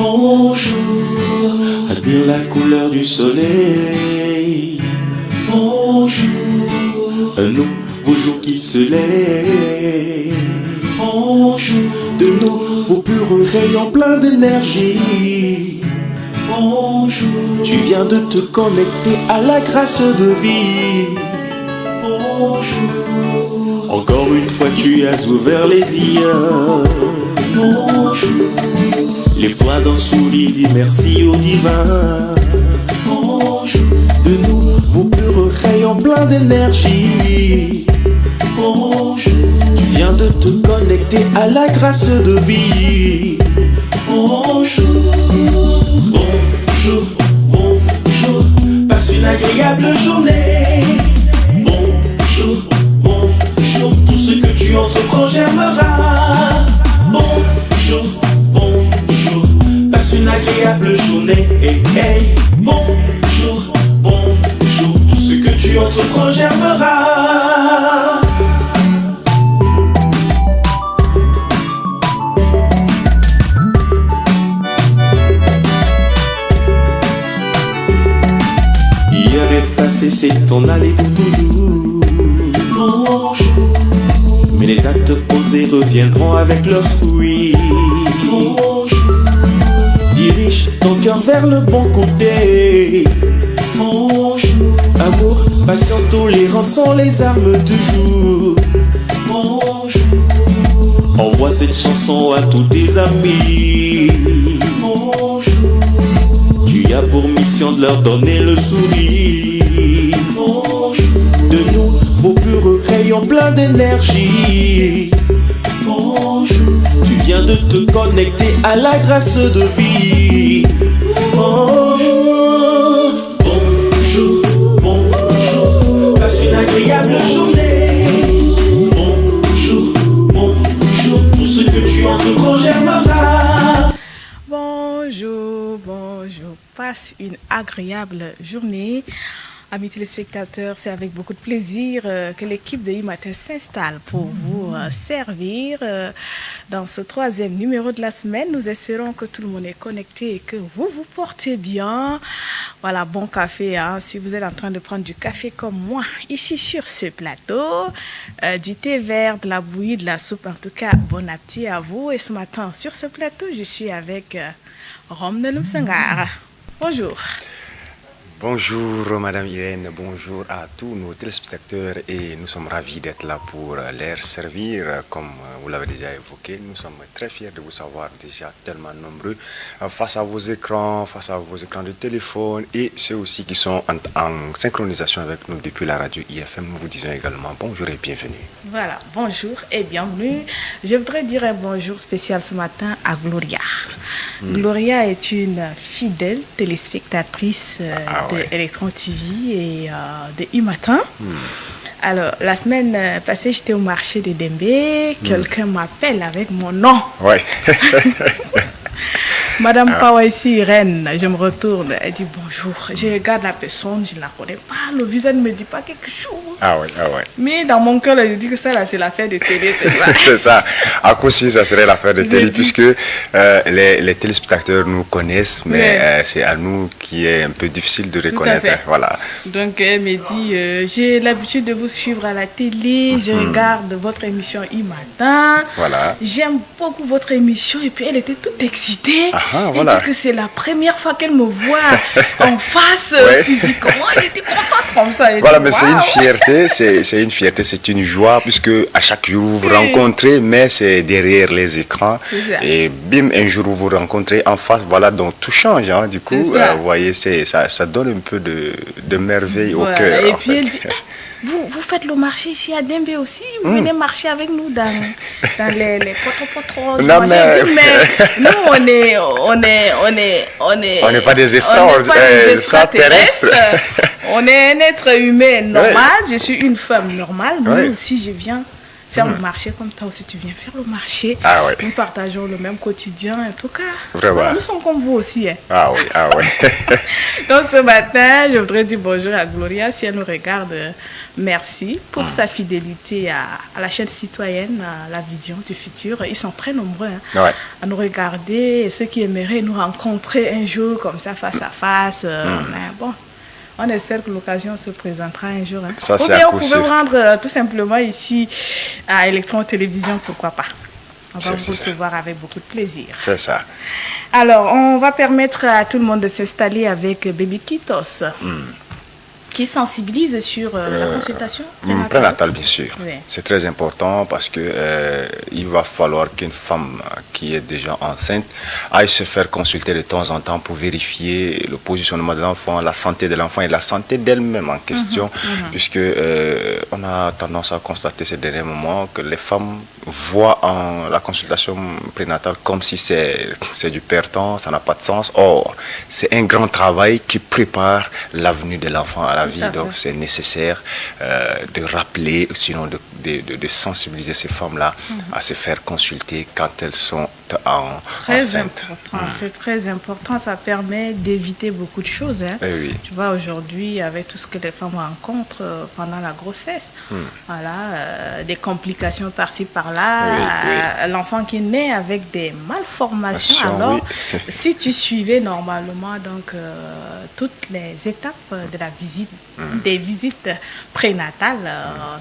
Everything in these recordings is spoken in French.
Bonjour, admire la couleur du soleil. Bonjour, un nouveau jour qui se lève. Bonjour, de nouveaux purs rayons pleins d'énergie. Bonjour, tu viens de te connecter à la grâce de vie. Bonjour, encore une fois tu as ouvert les yeux. Bonjour, lève-toi d'un sourire, dis merci au divin. Bonjour, de nouveaux purs rayons pleins d'énergie. Bonjour, tu viens de te connecter à la grâce de vie. Bonjour, bonjour, bonjour, passe une agréable journée. Bonjour, bonjour, tout ce que tu entreprends germera. Bonjour, bonjour, passe une agréable journée. Hey, hey. Bonjour, bonjour, tout ce que tu entreprends germera. Hier est passé, c'est ton aller pour toujours. Bonjour, mais les actes posés reviendront avec leurs fruits. Bonjour, dirige ton cœur vers le bon côté. Bonjour, amour, patience, tolérance sont les armes du jour. Bonjour, envoie cette chanson à tous tes amis. Bonjour, tu as pour mission de leur donner le sourire. Bonjour, de nouveaux purs rayons pleins d'énergie. Bonjour, tu viens de te connecter à la grâce de vie. Bonjour, bonjour, bonjour, passe une agréable journée. Bonjour, bonjour, tout ce que tu entreprends germera. Bonjour, bonjour, passe une agréable journée. Amis téléspectateurs, c'est avec beaucoup de plaisir que l'équipe de iMatin s'installe pour vous servir dans ce troisième numéro de la semaine. Nous espérons que tout le monde est connecté et que vous vous portez bien. Voilà, bon café, hein, si vous êtes en train de prendre du café comme moi, ici sur ce plateau, du thé vert, de la bouillie, de la soupe, en tout cas, bon appétit à vous. Et ce matin, sur ce plateau, je suis avec Rom Nelum Sangara. Bonjour. Bonjour Madame Irène, bonjour à tous nos téléspectateurs et nous sommes ravis d'être là pour leur servir. Comme vous l'avez déjà évoqué, nous sommes très fiers de vous savoir déjà tellement nombreux face à vos écrans de téléphone et ceux aussi qui sont en synchronisation avec nous depuis la radio IFM. Nous vous disons également bonjour et bienvenue. Voilà, bonjour et bienvenue. Je voudrais dire un bonjour spécial ce matin à Gloria. Gloria est une fidèle téléspectatrice de Electron TV et de iMatin. Alors, la semaine passée, j'étais au marché de Dembé. Quelqu'un m'appelle avec mon nom. Ouais. Madame Pawaisi Irène, je me retourne, elle dit bonjour. Je regarde la personne, je ne la connais pas, le visage ne me dit pas quelque chose. Ah ouais. Mais dans mon cœur, je dis que ça, là, c'est l'affaire de télé, c'est ça. C'est ça. À coup sûr, ça serait l'affaire de télé, puisque les téléspectateurs nous connaissent, mais c'est à nous qui est un peu difficile de reconnaître. Voilà. Donc, elle me dit, j'ai l'habitude de vous suivre à la télé, je regarde votre émission iMatin. Voilà. J'aime beaucoup votre émission. Et puis, elle était toute excitée. Elle dit que c'est la première fois qu'elle me voit en face physiquement. Elle était contente comme ça. Voilà, mais c'est une fierté, c'est une fierté, c'est une joie, puisque à chaque jour vous vous rencontrez, mais c'est derrière les écrans. Et bim, un jour vous vous rencontrez en face, voilà, donc tout change. Hein, du coup, vous voyez, ça donne un peu de merveille au cœur. Et puis elle dit, vous faites le marché ici à Dembé aussi, vous venez marcher avec nous dans les potros. Non, mais nous, on n'est pas des extraterrestres. On est un être humain normal. Je suis une femme normale. Moi aussi, je viens faire le marché comme toi aussi tu viens faire le marché. Ah ouais. Nous partageons le même quotidien, en tout cas. Vraiment. Voilà, nous sommes comme vous aussi. Hein. Ah oui, ah oui. Donc ce matin, je voudrais dire bonjour à Gloria, si elle nous regarde. Merci pour sa fidélité à la chaîne citoyenne, à la vision du futur. Ils sont très nombreux à nous regarder, et ceux qui aimeraient nous rencontrer un jour comme ça, face à face. Mais bon, on espère que l'occasion se présentera un jour. Hein. Ça, ou bien vous pouvez vous rendre tout simplement ici à Electron Télévision, pourquoi pas. On va vous recevoir avec beaucoup de plaisir. C'est ça. Alors, on va permettre à tout le monde de s'installer avec Baby Kitos. Qui sensibilise sur la consultation prénatale, bien sûr. Oui. C'est très important parce que il va falloir qu'une femme qui est déjà enceinte aille se faire consulter de temps en temps pour vérifier le positionnement de l'enfant, la santé de l'enfant et la santé d'elle-même en question, puisque on a tendance à constater ces derniers moments que les femmes voient la consultation prénatale comme si c'est du perte temps, ça n'a pas de sens. Or, c'est un grand travail qui prépare l'avenir de l'enfant à la vie. Donc, c'est nécessaire de rappeler, sinon de sensibiliser ces femmes-là à se faire consulter quand elles sont enceintes. C'est très important. Ça permet d'éviter beaucoup de choses. Hein. Oui. Tu vois, aujourd'hui, avec tout ce que les femmes rencontrent pendant la grossesse, voilà, des complications par-ci, par-là, l'enfant qui naît avec des malformations. Alors, si tu suivais normalement donc, toutes les étapes de la visite, des visites prénatales,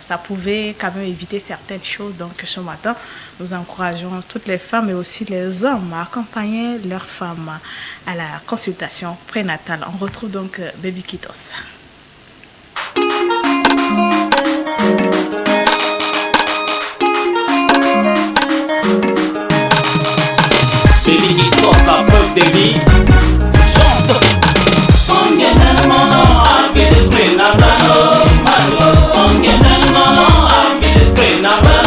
ça pouvait quand même éviter certaines choses. Donc, ce matin, nous encourageons toutes les femmes et aussi les hommes à accompagner leurs femmes à la consultation prénatale. On retrouve donc Baby Kitos. Baby Kitos, la preuve de vie. Chante. On gagne le moment à visite prénatale. On gagne le moment à visite prénatale.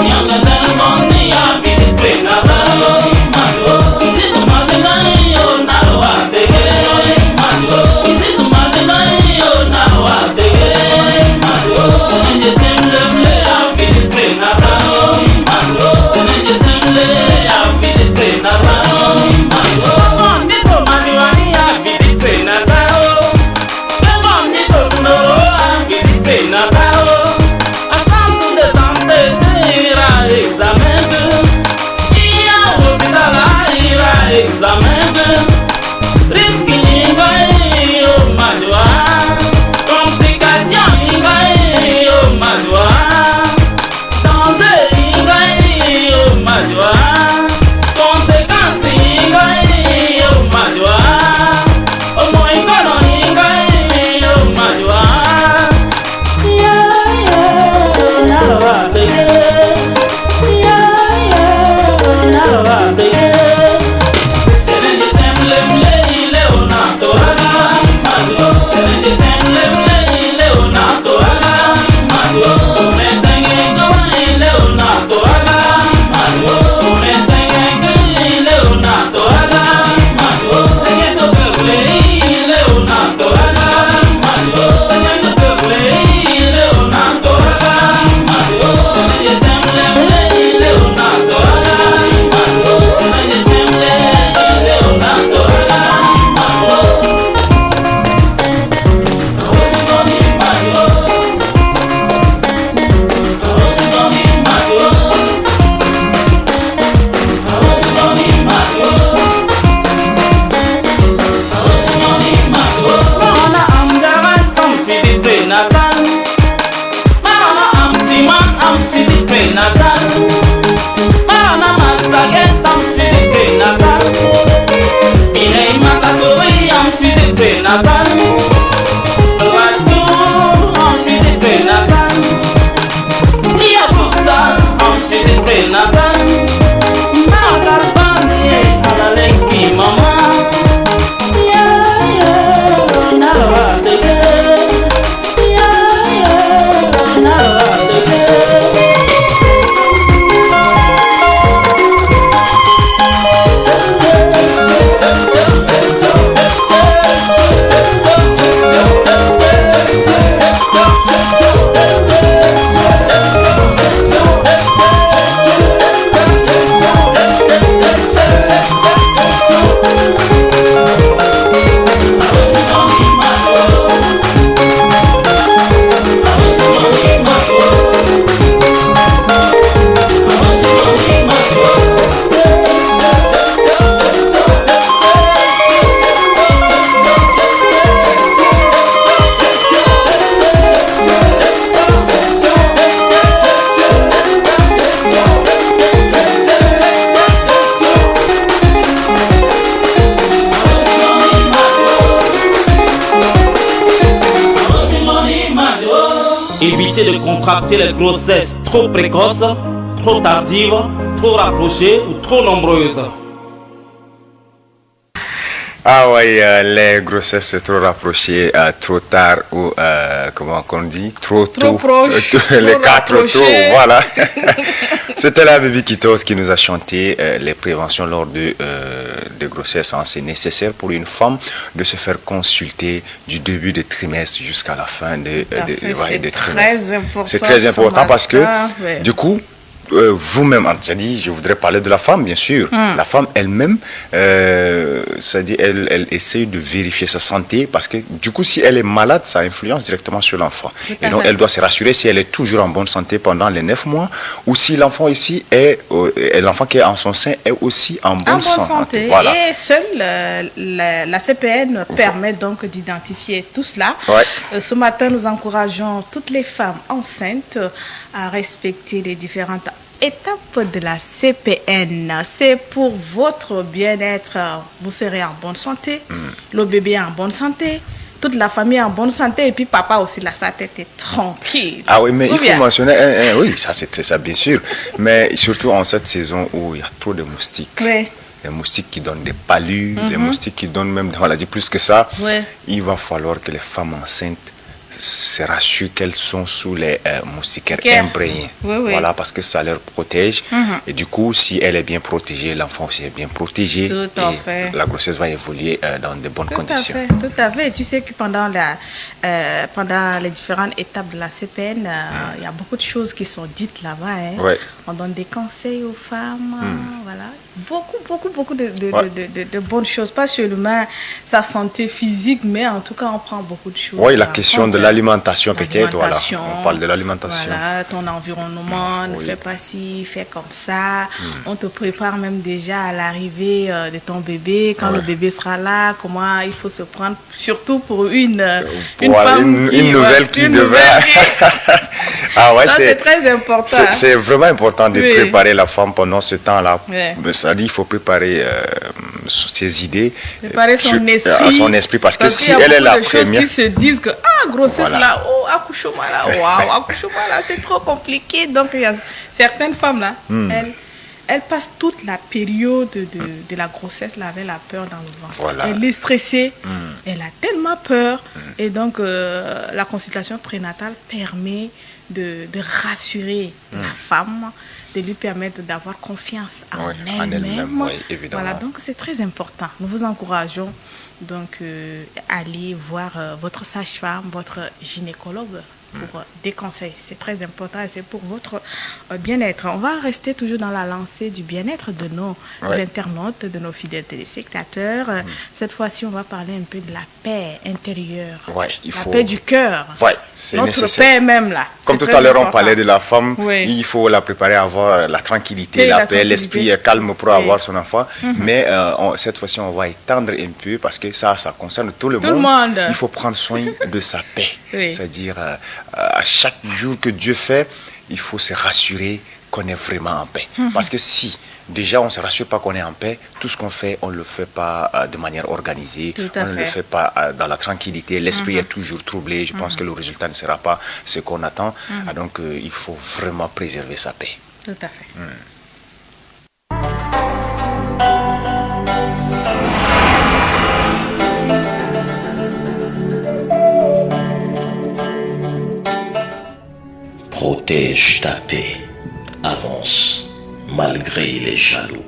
Young danger de contracter les grossesses trop précoces, trop tardives, trop rapprochées ou trop nombreuses. Ah oui, les grossesses trop rapprochées, trop tard ou comment on dit, trop tôt, proche, les trop quatre rapprochés. trop, voilà. C'était la Baby Kitos qui nous a chanté les préventions lors de grossesse. Hein. C'est nécessaire pour une femme de se faire consulter du début de trimestre jusqu'à la fin de trimestre. C'est très important parce que du coup, vous-même, c'est-à-dire, je voudrais parler de la femme, bien sûr. La femme elle-même, c'est-à-dire, elle essaie de vérifier sa santé parce que, du coup, si elle est malade, ça influence directement sur l'enfant. Et donc, elle doit se rassurer si elle est toujours en bonne santé pendant les 9 mois ou si l'enfant ici l'enfant qui est en son sein est aussi en bonne santé. Voilà. Et seule la CPN permet donc d'identifier tout cela. Ouais. Ce matin, nous encourageons toutes les femmes enceintes à respecter les différentes étape de la CPN. C'est pour votre bien-être. Vous serez en bonne santé, le bébé est en bonne santé, toute la famille est en bonne santé et puis papa aussi, là, sa tête est tranquille. Ah oui, mais il faut mentionner, oui, ça c'est ça bien sûr, mais surtout en cette saison où il y a trop de moustiques. Oui. Les moustiques qui donnent des palus, les moustiques qui donnent même des maladies plus que ça. Oui. Il va falloir que les femmes enceintes se rassurent qu'elles sont sous les moustiquaires imprégnés. Oui, oui. Voilà, parce que ça leur protège. Et du coup, si elle est bien protégée, l'enfant aussi est bien protégé. Tout à fait. La grossesse va évoluer dans de bonnes conditions. Tout à fait. Tu sais que pendant les différentes étapes de la CPN, il y a beaucoup de choses qui sont dites là-bas. Hein. Ouais. On donne des conseils aux femmes. Voilà. Beaucoup de bonnes choses. Pas seulement sa santé physique, mais en tout cas, on prend beaucoup de choses. Oui, la question de l'alimentation peut-être. Voilà. On parle de l'alimentation. Voilà, ton environnement, ne fais pas ci, fais comme ça. On te prépare même déjà à l'arrivée de ton bébé. Quand le bébé sera là, comment il faut se prendre, surtout pour une femme une nouvelle qui devrait... Ah ouais, c'est très important. C'est vraiment important de préparer la femme pendant ce temps-là. C'est-à-dire, il faut préparer ses idées, préparer son esprit, parce que si elle est la première... Il y a beaucoup de choses qui se disent que grossesse là, accouchement là, accouchement là, c'est trop compliqué. Donc il y a certaines femmes là, elles passent toute la période de la grossesse là avec la peur dans le ventre. Voilà. Elle est stressée, elle a tellement peur, et donc la consultation prénatale permet de rassurer la femme, de lui permettre d'avoir confiance en elle-même. Oui, évidemment. Voilà, donc c'est très important. Nous vous encourageons donc à aller voir votre sage-femme, votre gynécologue pour des conseils. C'est très important et c'est pour votre bien-être. On va rester toujours dans la lancée du bien-être de nos internautes, de nos fidèles téléspectateurs. Cette fois-ci, on va parler un peu de la paix intérieure, la paix du cœur. C'est notre nécessaire. paix même là. Comme tout à l'heure, on parlait de la femme, il faut la préparer à avoir la tranquillité, la paix, l'esprit calme pour avoir son enfant. Mais cette fois-ci, on va étendre un peu parce que ça concerne tout le monde. Il faut prendre soin de sa paix. C'est-à-dire, à chaque jour que Dieu fait, il faut se rassurer qu'on est vraiment en paix. Parce que si déjà on ne se rassure pas qu'on est en paix, tout ce qu'on fait, on ne le fait pas de manière organisée, on ne le fait pas dans la tranquillité, l'esprit est toujours troublé, je pense que le résultat ne sera pas ce qu'on attend. Donc il faut vraiment préserver sa paix. Tout à fait. Protège ta paix, avance, malgré les jaloux.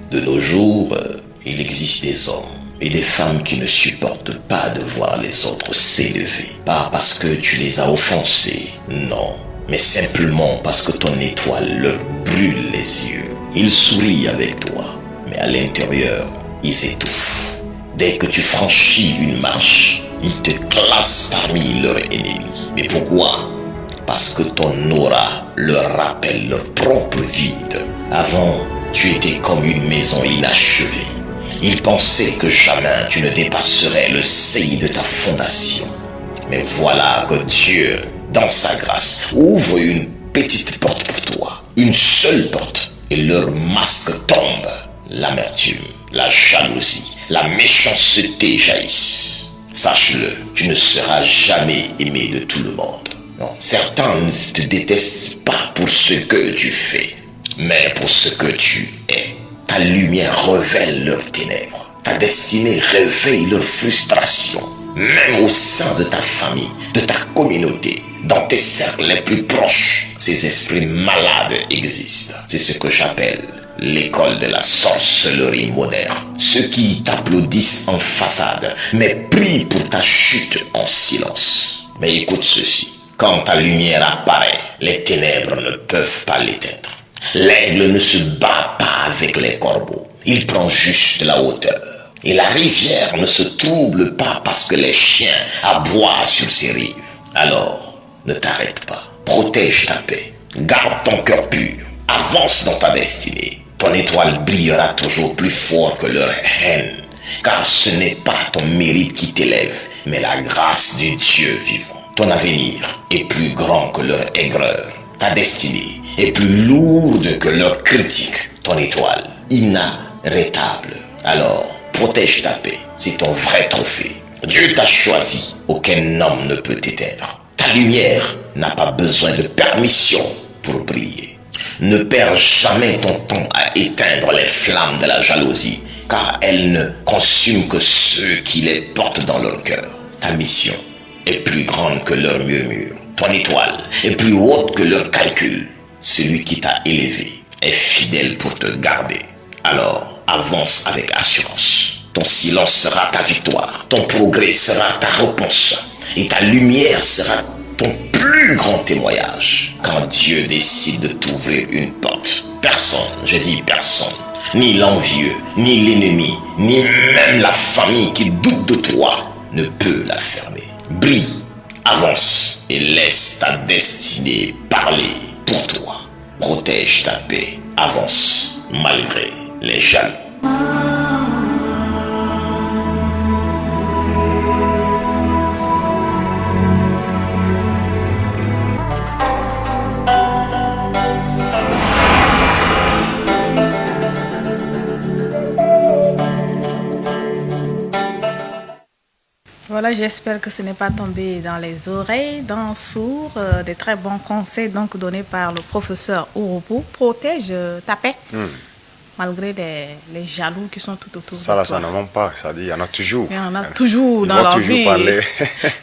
De nos jours, il existe des hommes et des femmes qui ne supportent pas de voir les autres s'élever. Pas parce que tu les as offensés, non, mais simplement parce que ton étoile leur brûle les yeux. Ils sourient avec toi, mais à l'intérieur, ils étouffent. Dès que tu franchis une marche, ils te classent parmi leurs ennemis. Mais pourquoi ? Parce que ton aura leur rappelle leur propre vide. Avant, tu étais comme une maison inachevée. Ils pensaient que jamais tu ne dépasserais le seuil de ta fondation. Mais voilà que Dieu, dans sa grâce, ouvre une petite porte pour toi. Une seule porte. Et leur masque tombe. L'amertume, la jalousie, la méchanceté jaillissent. Sache-le, tu ne seras jamais aimé de tout le monde. Non, certains ne te détestent pas pour ce que tu fais, mais pour ce que tu es. Ta lumière révèle leurs ténèbres. Ta destinée réveille leurs frustrations. Même au sein de ta famille, de ta communauté, dans tes cercles les plus proches, ces esprits malades existent. C'est ce que j'appelle l'école de la sorcellerie moderne. Ceux qui t'applaudissent en façade, mais prient pour ta chute en silence. Mais écoute ceci, quand ta lumière apparaît, les ténèbres ne peuvent pas l'éteindre. L'aigle ne se bat pas avec les corbeaux, il prend juste la hauteur. Et la rivière ne se trouble pas parce que les chiens aboient sur ses rives. Alors, ne t'arrête pas. Protège ta paix. Garde ton cœur pur. Avance dans ta destinée. Ton étoile brillera toujours plus fort que leur haine. Car ce n'est pas ton mérite qui t'élève, mais la grâce du Dieu vivant. Ton avenir est plus grand que leur aigreur. Ta destinée est plus lourde que leur critique. Ton étoile, inarrêtable. Alors, protège ta paix, c'est ton vrai trophée. Dieu t'a choisi, aucun homme ne peut t'éteindre. Ta lumière n'a pas besoin de permission pour briller. Ne perds jamais ton temps à éteindre les flammes de la jalousie, car elles ne consument que ceux qui les portent dans leur cœur. Ta mission est plus grande que leur murmure. Ton étoile est plus haute que leur calcul. Celui qui t'a élevé est fidèle pour te garder. Alors, avance avec assurance. Ton silence sera ta victoire. Ton progrès sera ta réponse. Et ta lumière sera ton plus grand témoignage. Quand Dieu décide de t'ouvrir une porte, personne, je dis personne, ni l'envieux, ni l'ennemi, ni même la famille qui doute de toi, ne peut la fermer. Brille, avance et laisse ta destinée parler pour toi. Protège ta paix, avance malgré les jaloux. Voilà, j'espère que ce n'est pas tombé dans les oreilles d'un sourd. Des très bons conseils donc donnés par le professeur Ouroubou. Protège ta paix. Malgré les jaloux qui sont tout autour de toi. Ça ne manque pas, ça dit, il y en a toujours. Il y en a toujours dans leur vie.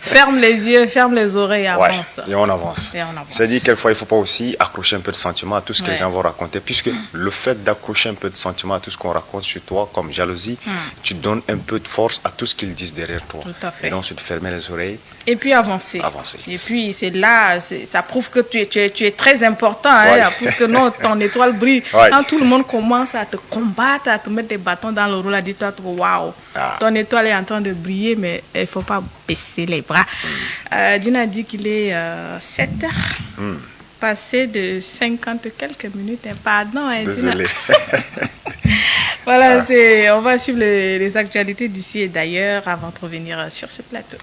Ferme les yeux, ferme les oreilles, avance. Et on avance. C'est dit quelquefois, il ne faut pas aussi accrocher un peu de sentiments à tout ce que les gens vont raconter, puisque le fait d'accrocher un peu de sentiments à tout ce qu'on raconte sur toi, comme jalousie, tu donnes un peu de force à tout ce qu'ils disent derrière toi. Tout à fait. Et donc, tu te fermer les oreilles. Et puis avancer. Et puis, c'est là, ça prouve que tu es très important, pour que ton étoile brille. Quand tout le monde commence à te combattre, à te mettre des bâtons dans le roue, là, dis-toi, waouh, ton étoile est en train de briller, mais il ne faut pas baisser les bras. Dina dit qu'il est 7 heures, passé de 50 quelques minutes. Pardon, désolé. Voilà, on va suivre les actualités d'ici et d'ailleurs avant de revenir sur ce plateau.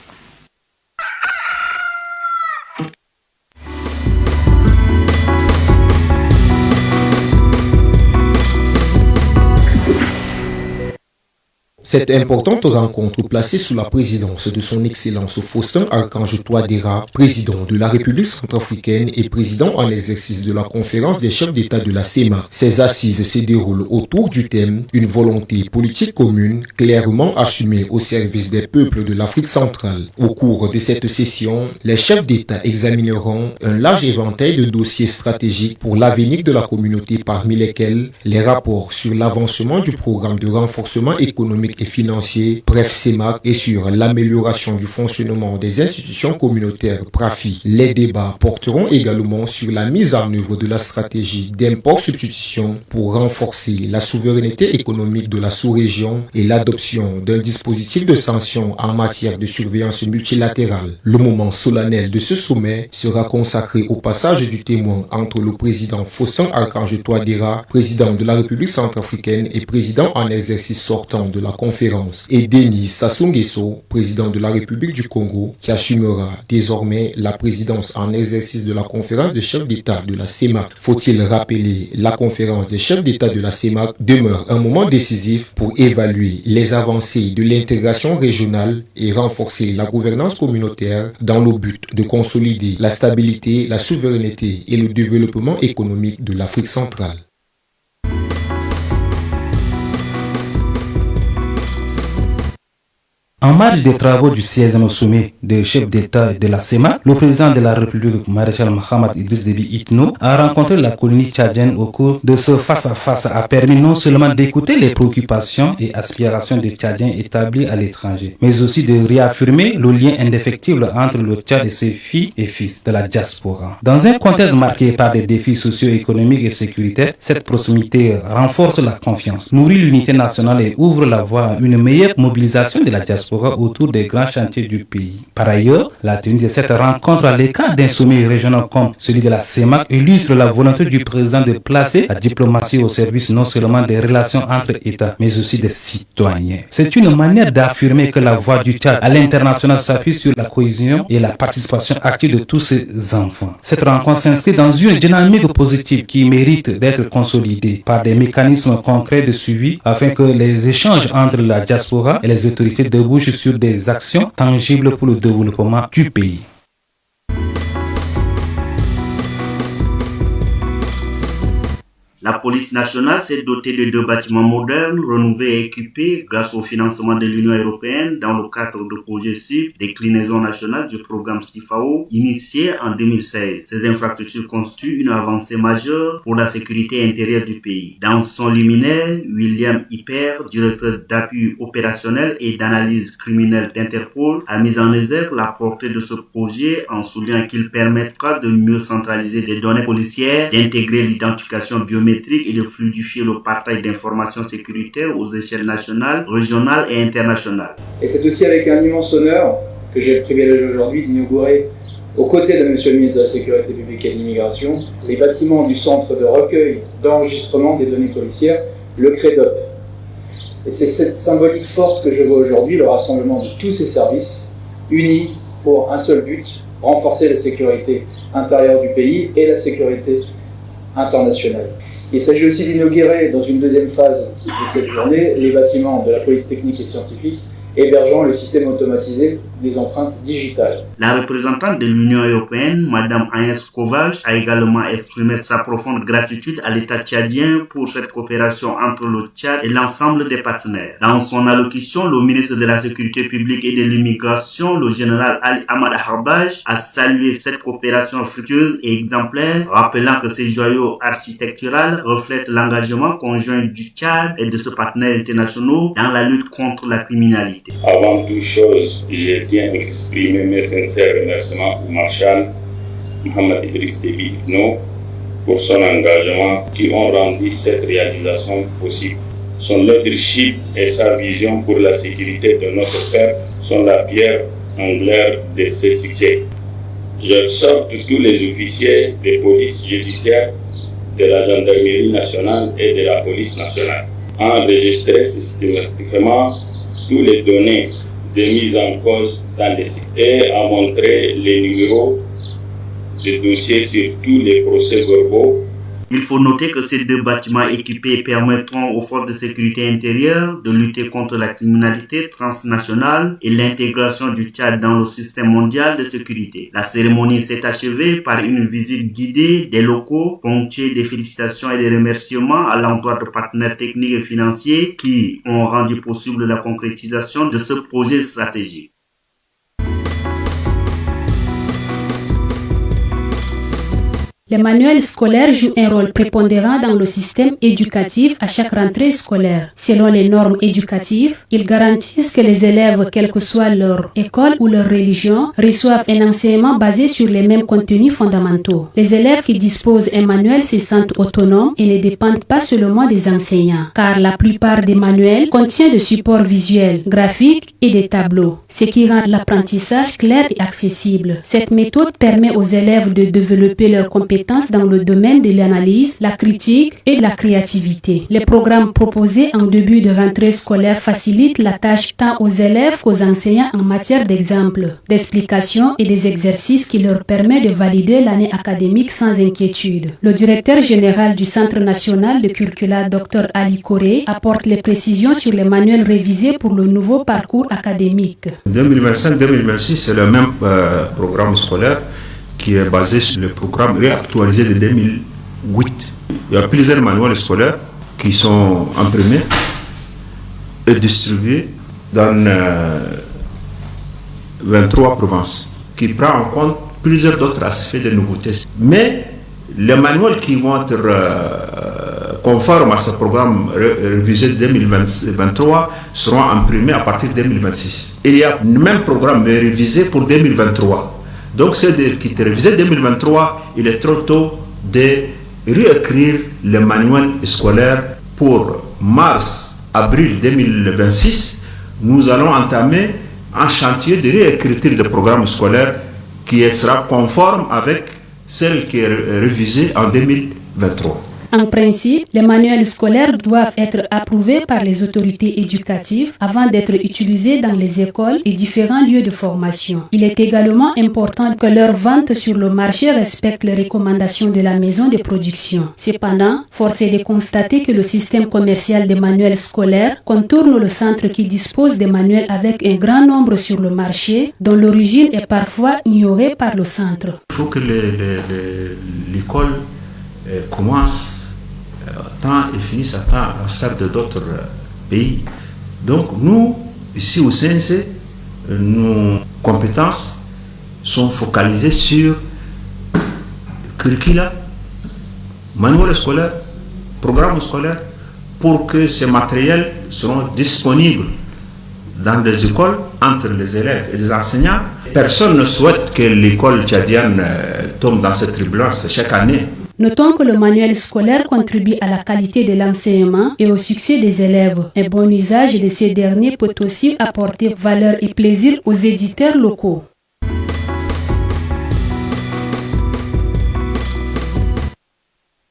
Cette importante rencontre placée sous la présidence de son Excellence Faustin Archange Touadéra, président de la République centrafricaine et président en exercice de la conférence des chefs d'État de la CEMA. Ces assises se déroulent autour du thème « Une volonté politique commune clairement assumée au service des peuples de l'Afrique centrale ». Au cours de cette session, les chefs d'État examineront un large éventail de dossiers stratégiques pour l'avenir de la communauté, parmi lesquels les rapports sur l'avancement du programme de renforcement économique et financier, bref CEMAC, et sur l'amélioration du fonctionnement des institutions communautaires PRAFI. Les débats porteront également sur la mise en œuvre de la stratégie d'import-substitution pour renforcer la souveraineté économique de la sous-région et l'adoption d'un dispositif de sanctions en matière de surveillance multilatérale. Le moment solennel de ce sommet sera consacré au passage du témoin entre le président Faustin Archange Touadéra, président de la République centrafricaine et président en exercice sortant de la conférence, et Denis Sassou Nguesso, président de la République du Congo, qui assumera désormais la présidence en exercice de la conférence des chefs d'État de la CEMAC. Faut-il rappeler, la conférence des chefs d'État de la CEMAC demeure un moment décisif pour évaluer les avancées de l'intégration régionale et renforcer la gouvernance communautaire dans le but de consolider la stabilité, la souveraineté et le développement économique de l'Afrique centrale. En marge des travaux du 16e sommet des chefs d'État de la CEMAC, le président de la République, maréchal Mohamed Idriss Déby Itno, a rencontré la colonie tchadienne au cours de ce face-à-face a permis non seulement d'écouter les préoccupations et aspirations des Tchadiens établis à l'étranger, mais aussi de réaffirmer le lien indéfectible entre le Tchad et ses filles et fils de la diaspora. Dans un contexte marqué par des défis socio-économiques et sécuritaires, cette proximité renforce la confiance, nourrit l'unité nationale et ouvre la voie à une meilleure mobilisation de la diaspora autour des grands chantiers du pays. Par ailleurs, la tenue de cette rencontre à l'écart d'un sommet régional comme celui de la CEMAC illustre la volonté du président de placer la diplomatie au service non seulement des relations entre États, mais aussi des citoyens. C'est une manière d'affirmer que la voix du Tchad à l'international s'appuie sur la cohésion et la participation active de tous ses enfants. Cette rencontre s'inscrit dans une dynamique positive qui mérite d'être consolidée par des mécanismes concrets de suivi afin que les échanges entre la diaspora et les autorités débouchent sur des actions tangibles pour le développement du pays. La police nationale s'est dotée de 2 bâtiments modernes, rénovés et équipés grâce au financement de l'Union européenne dans le cadre du projet CIF, déclinaison nationale du programme CIFAO, initié en 2016. Ces infrastructures constituent une avancée majeure pour la sécurité intérieure du pays. Dans son liminaire, William Hyper, directeur d'appui opérationnel et d'analyse criminelle d'Interpol, a mis en exergue la portée de ce projet en soulignant qu'il permettra de mieux centraliser les données policières, d'intégrer l'identification biométrique et de fluidifier le partage d'informations sécuritaires aux échelles nationales, régionales et internationales. Et c'est aussi avec un immense honneur que j'ai le privilège aujourd'hui d'inaugurer, aux côtés de Monsieur le ministre de la Sécurité publique et de l'Immigration, les bâtiments du centre de recueil d'enregistrement des données policières, le CREDOP. Et c'est cette symbolique forte que je vois aujourd'hui, le rassemblement de tous ces services, unis pour un seul but, renforcer la sécurité intérieure du pays et la sécurité internationale. Il s'agit aussi d'inaugurer dans une deuxième phase de cette journée les bâtiments de la police technique et scientifique hébergeant le système automatisé des empreintes digitales. La représentante de l'Union européenne, Madame Agnès Kovacs, a également exprimé sa profonde gratitude à l'État tchadien pour cette coopération entre le Tchad et l'ensemble des partenaires. Dans son allocution, le ministre de la Sécurité publique et de l'Immigration, le général Ali Ahmad Harbaj, a salué cette coopération fructueuse et exemplaire, rappelant que ces joyaux architecturaux reflètent l'engagement conjoint du Tchad et de ses partenaires internationaux dans la lutte contre la criminalité. Avant toute chose, je tiens à exprimer mes sincères remerciements au marshal Mohamed Idriss Déby Itno pour son engagement qui ont rendu cette réalisation possible. Son leadership et sa vision pour la sécurité de notre peuple sont la pierre angulaire de ce succès. J'exhorte tous les officiers de police judiciaire, de la gendarmerie nationale et de la police nationale à enregistrer systématiquement toutes les données de mise en cause dans les sites et à montrer les numéros de dossiers sur tous les procès-verbaux. Il faut noter que ces 2 bâtiments équipés permettront aux forces de sécurité intérieure de lutter contre la criminalité transnationale et l'intégration du Tchad dans le système mondial de sécurité. La cérémonie s'est achevée par une visite guidée des locaux, ponctuée des félicitations et des remerciements à l'endroit de partenaires techniques et financiers qui ont rendu possible la concrétisation de ce projet stratégique. Les manuels scolaires jouent un rôle prépondérant dans le système éducatif à chaque rentrée scolaire. Selon les normes éducatives, ils garantissent que les élèves, quelle que soit leur école ou leur religion, reçoivent un enseignement basé sur les mêmes contenus fondamentaux. Les élèves qui disposent d'un manuel se sentent autonomes et ne dépendent pas seulement des enseignants, car la plupart des manuels contiennent des supports visuels, graphiques et des tableaux, ce qui rend l'apprentissage clair et accessible. Cette méthode permet aux élèves de développer leurs compétences compétences dans le domaine de l'analyse, la critique et de la créativité. Les programmes proposés en début de rentrée scolaire facilitent la tâche tant aux élèves qu'aux enseignants en matière d'exemples, d'explications et des exercices qui leur permettent de valider l'année académique sans inquiétude. Le directeur général du Centre national de curricula, Dr Ali Koré, apporte les précisions sur les manuels révisés pour le nouveau parcours académique. 2025-2026, c'est le même programme scolaire qui est basé sur le programme réactualisé de 2008. Il y a plusieurs manuels scolaires qui sont imprimés et distribués dans 23 provinces, qui prend en compte plusieurs autres aspects de nouveautés. Mais les manuels qui vont être conformes à ce programme révisé de 2023 seront imprimés à partir de 2026. Il y a le même programme révisé pour 2023. Donc c'est-à-dire qu'il est révisé 2023, il est trop tôt de réécrire le manuel scolaire pour mars-avril 2026. Nous allons entamer un chantier de réécriture de programme scolaire qui sera conforme avec celle qui est révisée en 2023. En principe, les manuels scolaires doivent être approuvés par les autorités éducatives avant d'être utilisés dans les écoles et différents lieux de formation. Il est également important que leur vente sur le marché respecte les recommandations de la maison de production. Cependant, force est de constater que le système commercial des manuels scolaires contourne le centre qui dispose des manuels avec un grand nombre sur le marché, dont l'origine est parfois ignorée par le centre. Il faut que l'école commence temps et finissent à temps à l'instar de d'autres pays. Donc nous, ici au CNC, nos compétences sont focalisées sur curricula, manuel scolaire, programme scolaire, pour que ces matériels seront disponibles dans les écoles entre les élèves et les enseignants. Personne ne souhaite que l'école tchadienne tombe dans cette turbulence chaque année. Notons que le manuel scolaire contribue à la qualité de l'enseignement et au succès des élèves. Un bon usage de ces derniers peut aussi apporter valeur et plaisir aux éditeurs locaux.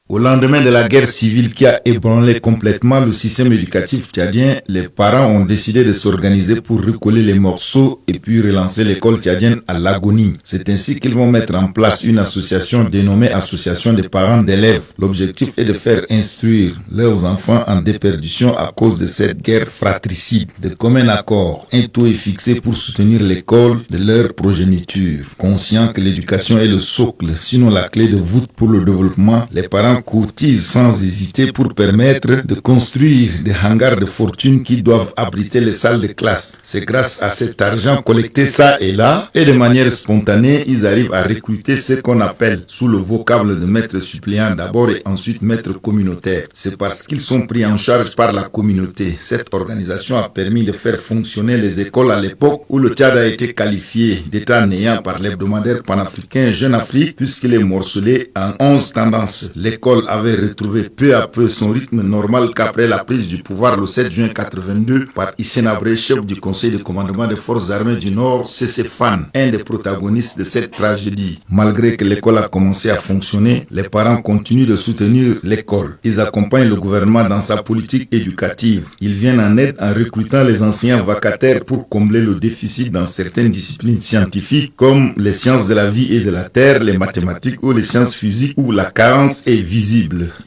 Au lendemain de la guerre civile qui a ébranlé complètement le système éducatif tchadien, les parents ont décidé de s'organiser pour recoller les morceaux et puis relancer l'école tchadienne à l'agonie. C'est ainsi qu'ils vont mettre en place une association dénommée Association des parents d'élèves. L'objectif est de faire instruire leurs enfants en déperdition à cause de cette guerre fratricide. De commun accord, un taux est fixé pour soutenir l'école de leur progéniture. Conscient que l'éducation est le socle, sinon la clé de voûte pour le développement, les parents courtisent sans hésiter pour permettre de construire des hangars de fortune qui doivent abriter les salles de classe. C'est grâce à cet argent collecté ça et là, et de manière spontanée, ils arrivent à recruter ce qu'on appelle sous le vocable de maître suppléant d'abord et ensuite maître communautaire. C'est parce qu'ils sont pris en charge par la communauté. Cette organisation a permis de faire fonctionner les écoles à l'époque où le Tchad a été qualifié d'état néant par l'hebdomadaire panafricain Jeune Afrique, puisqu'il est morcelé en 11 tendances. L'école avait retrouvé peu à peu son rythme normal qu'après la prise du pouvoir le 7 juin 82 par Hissène Habré, chef du conseil de commandement des forces armées du Nord, C.C. Fan, un des protagonistes de cette tragédie. Malgré que l'école a commencé à fonctionner, les parents continuent de soutenir l'école. Ils accompagnent le gouvernement dans sa politique éducative. Ils viennent en aide en recrutant les enseignants vacataires pour combler le déficit dans certaines disciplines scientifiques comme les sciences de la vie et de la terre, les mathématiques ou les sciences physiques où la carence est visible.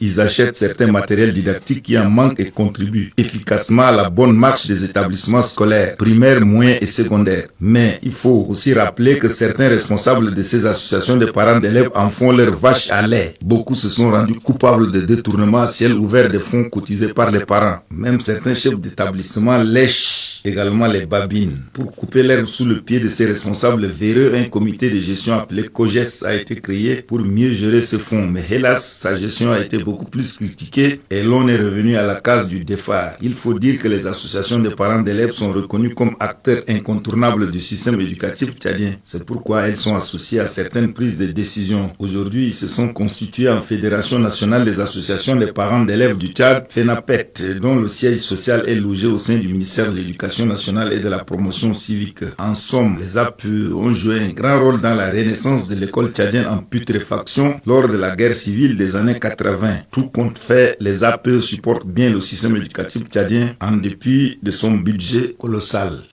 Ils achètent certains matériels didactiques qui en manquent et contribuent efficacement à la bonne marche des établissements scolaires, primaires, moyens et secondaires. Mais il faut aussi rappeler que certains responsables de ces associations de parents d'élèves en font leur vache à lait. Beaucoup se sont rendus coupables de détournement à ciel ouvert des fonds cotisés par les parents. Même certains chefs d'établissement lèchent également les babines. Pour couper l'herbe sous le pied de ces responsables véreux, un comité de gestion appelé COGES a été créé pour mieux gérer ce fonds. Mais hélas, sa gestion a été beaucoup plus critiquée et l'on est revenu à la case du départ. Il faut dire que les associations de parents d'élèves sont reconnues comme acteurs incontournables du système éducatif tchadien. C'est pourquoi elles sont associées à certaines prises de décision. Aujourd'hui, ils se sont constitués en Fédération nationale des associations des parents d'élèves du Tchad, FENAPET, dont le siège social est logé au sein du ministère de l'Éducation l'éducation nationale et de la promotion civique. En somme, les APE ont joué un grand rôle dans la renaissance de l'école tchadienne en putréfaction lors de la guerre civile des années 80. Tout compte fait, les APE supportent bien le système éducatif tchadien en dépit de son budget colossal.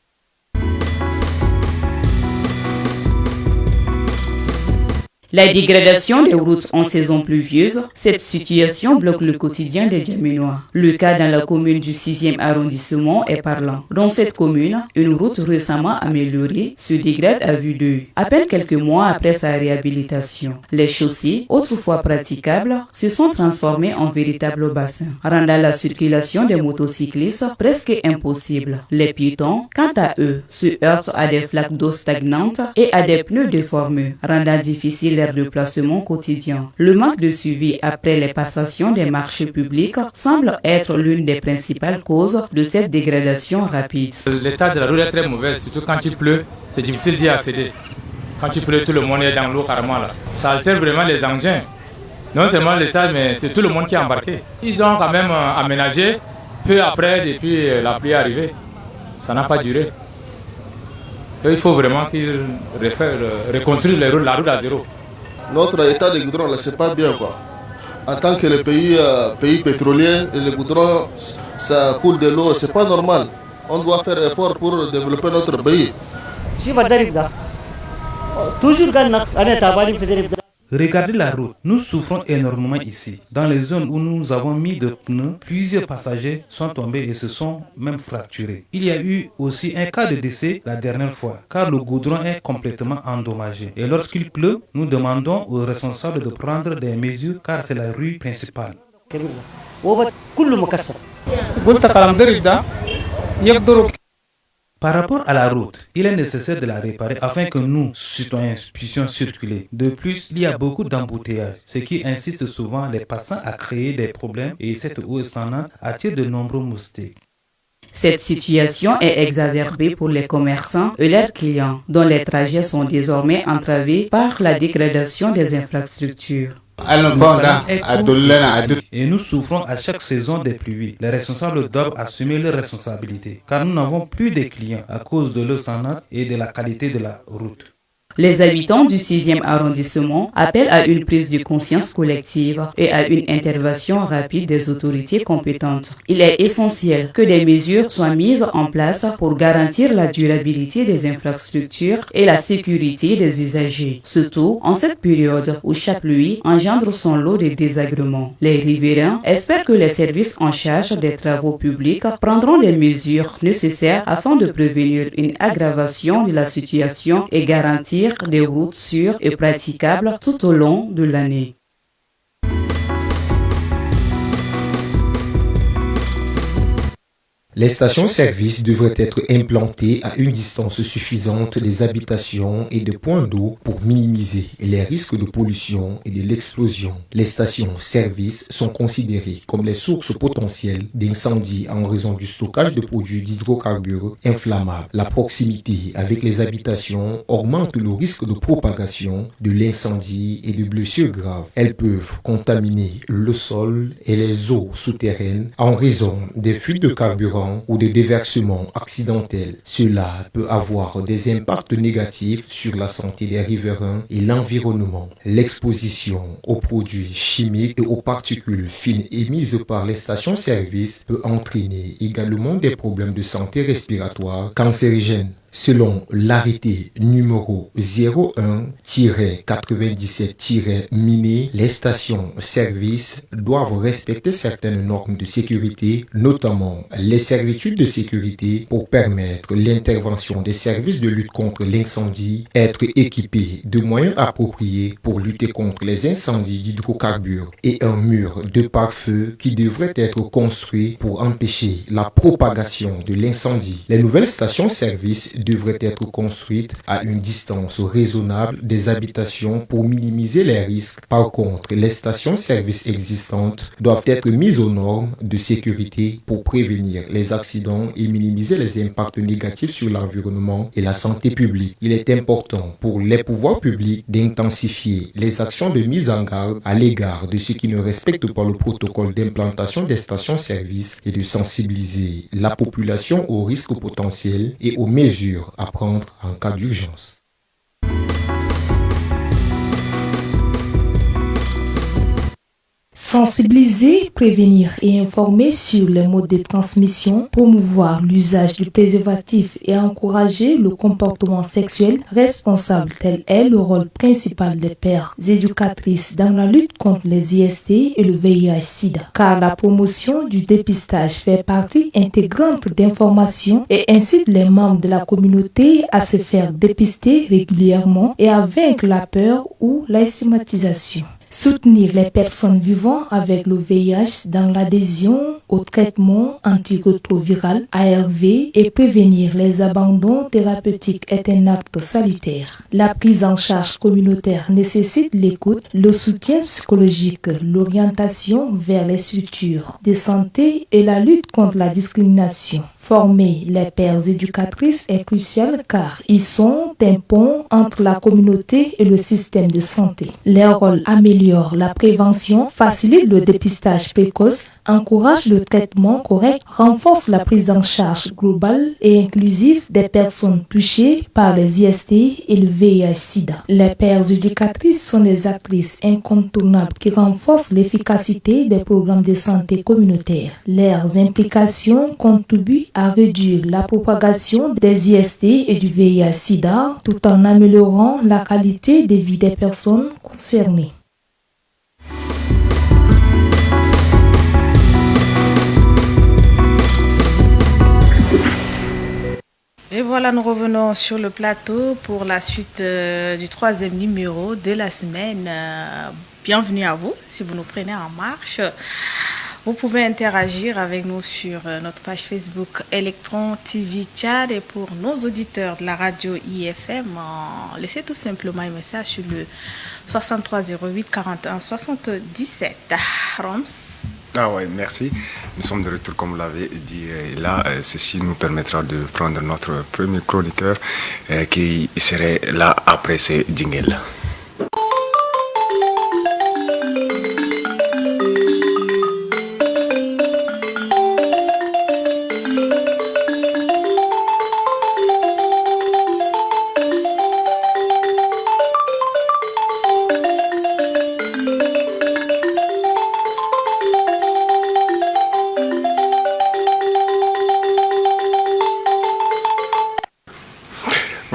La dégradation des routes en saison pluvieuse, cette situation bloque le quotidien des Djaminois. Le cas dans la commune du 6e arrondissement est parlant. Dans cette commune, une route récemment améliorée se dégrade à vue d'œil. À peine quelques mois après sa réhabilitation, les chaussées, autrefois praticables, se sont transformées en véritables bassins, rendant la circulation des motocyclistes presque impossible. Les piétons, quant à eux, se heurtent à des flaques d'eau stagnantes et à des pneus déformés, rendant difficile leur déplacement quotidien. Le manque de suivi après les passations des marchés publics semble être l'une des principales causes de cette dégradation rapide. L'état de la route est très mauvais, surtout quand il pleut, c'est difficile d'y accéder. Quand il pleut, tout le monde est dans l'eau carrément là. Ça altère vraiment les engins. Non seulement l'état, mais c'est tout le monde qui est embarqué. Ils ont quand même aménagé peu après, depuis la pluie est arrivée. Ça n'a pas duré. Et il faut vraiment qu'ils reconstruisent la route à zéro. Notre état de goudron, c'est pas bien quoi. En tant que le pays pétrolier, le goudron, ça coule de l'eau, c'est pas normal. On doit faire effort pour développer notre pays. Regardez la route, nous souffrons énormément ici. Dans les zones où nous avons mis de pneus, plusieurs passagers sont tombés et se sont même fracturés. Il y a eu aussi un cas de décès la dernière fois, car le goudron est complètement endommagé. Et lorsqu'il pleut, nous demandons aux responsables de prendre des mesures car c'est la rue principale. Par rapport à la route, il est nécessaire de la réparer afin que nous, citoyens, puissions circuler. De plus, il y a beaucoup d'embouteillages, ce qui incite souvent les passants à créer des problèmes et cette eau stagnante attire de nombreux moustiques. Cette situation est exacerbée pour les commerçants et leurs clients, dont les trajets sont désormais entravés par la dégradation des infrastructures. Et nous souffrons à chaque saison des pluies. Les responsables doivent assumer leurs responsabilités, car nous n'avons plus de clients à cause de l'eau stagnante et de la qualité de la route. Les habitants du 6e arrondissement appellent à une prise de conscience collective et à une intervention rapide des autorités compétentes. Il est essentiel que des mesures soient mises en place pour garantir la durabilité des infrastructures et la sécurité des usagers, surtout en cette période où chaque pluie engendre son lot de désagréments. Les riverains espèrent que les services en charge des travaux publics prendront les mesures nécessaires afin de prévenir une aggravation de la situation et garantir des routes sûres et praticables tout au long de l'année. Les stations-service devraient être implantées à une distance suffisante des habitations et des points d'eau pour minimiser les risques de pollution et de l'explosion. Les stations-service sont considérées comme les sources potentielles d'incendie en raison du stockage de produits d'hydrocarbures inflammables. La proximité avec les habitations augmente le risque de propagation de l'incendie et de blessures graves. Elles peuvent contaminer le sol et les eaux souterraines en raison des fuites de carburant ou des déversements accidentels. Cela peut avoir des impacts négatifs sur la santé des riverains et l'environnement. L'exposition aux produits chimiques et aux particules fines émises par les stations-service peut entraîner également des problèmes de santé respiratoire cancérigènes. Selon l'arrêté numéro 01-97-miné, les stations-service doivent respecter certaines normes de sécurité, notamment les servitudes de sécurité pour permettre l'intervention des services de lutte contre l'incendie, être équipés de moyens appropriés pour lutter contre les incendies d'hydrocarbures et un mur de pare-feu qui devrait être construit pour empêcher la propagation de l'incendie. Les nouvelles stations-service devraient être construites à une distance raisonnable des habitations pour minimiser les risques. Par contre, les stations-service existantes doivent être mises aux normes de sécurité pour prévenir les accidents et minimiser les impacts négatifs sur l'environnement et la santé publique. Il est important pour les pouvoirs publics d'intensifier les actions de mise en garde à l'égard de ceux qui ne respectent pas le protocole d'implantation des stations-service et de sensibiliser la population aux risques potentiels et aux mesures à prendre en cas d'urgence. Sensibiliser, prévenir et informer sur les modes de transmission, promouvoir l'usage du préservatif et encourager le comportement sexuel responsable, tel est le rôle principal des pères éducatrices dans la lutte contre les IST et le VIH-Sida. Car la promotion du dépistage fait partie intégrante d'information et incite les membres de la communauté à se faire dépister régulièrement et à vaincre la peur ou la stigmatisation. Soutenir les personnes vivant avec le VIH dans l'adhésion au traitement antirétroviral ARV et prévenir les abandons thérapeutiques est un acte salutaire. La prise en charge communautaire nécessite l'écoute, le soutien psychologique, l'orientation vers les structures de santé et la lutte contre la discrimination. Former les pères éducatrices est crucial car ils sont un pont entre la communauté et le système de santé. Leur rôle améliore la prévention, facilite le dépistage précoce, encourage le traitement correct, renforce la prise en charge globale et inclusive des personnes touchées par les IST et le VIH-Sida. Les pères éducatrices sont des actrices incontournables qui renforcent l'efficacité des programmes de santé communautaire. Leurs implications contribuent à réduire la propagation des IST et du VIH-Sida tout en améliorant la qualité de vie des personnes concernées. Et voilà, nous revenons sur le plateau pour la suite du troisième numéro de la semaine. Bienvenue à vous, si vous nous prenez en marche. Vous pouvez interagir avec nous sur notre page Facebook Electron TV Tchad et pour nos auditeurs de la radio IFM, laissez tout simplement un message sur le 63 08 41 77. Roms. Ah ouais, merci. Nous sommes de retour comme vous l'avez dit. Et là, ceci nous permettra de prendre notre premier chroniqueur qui serait là après ces jingles.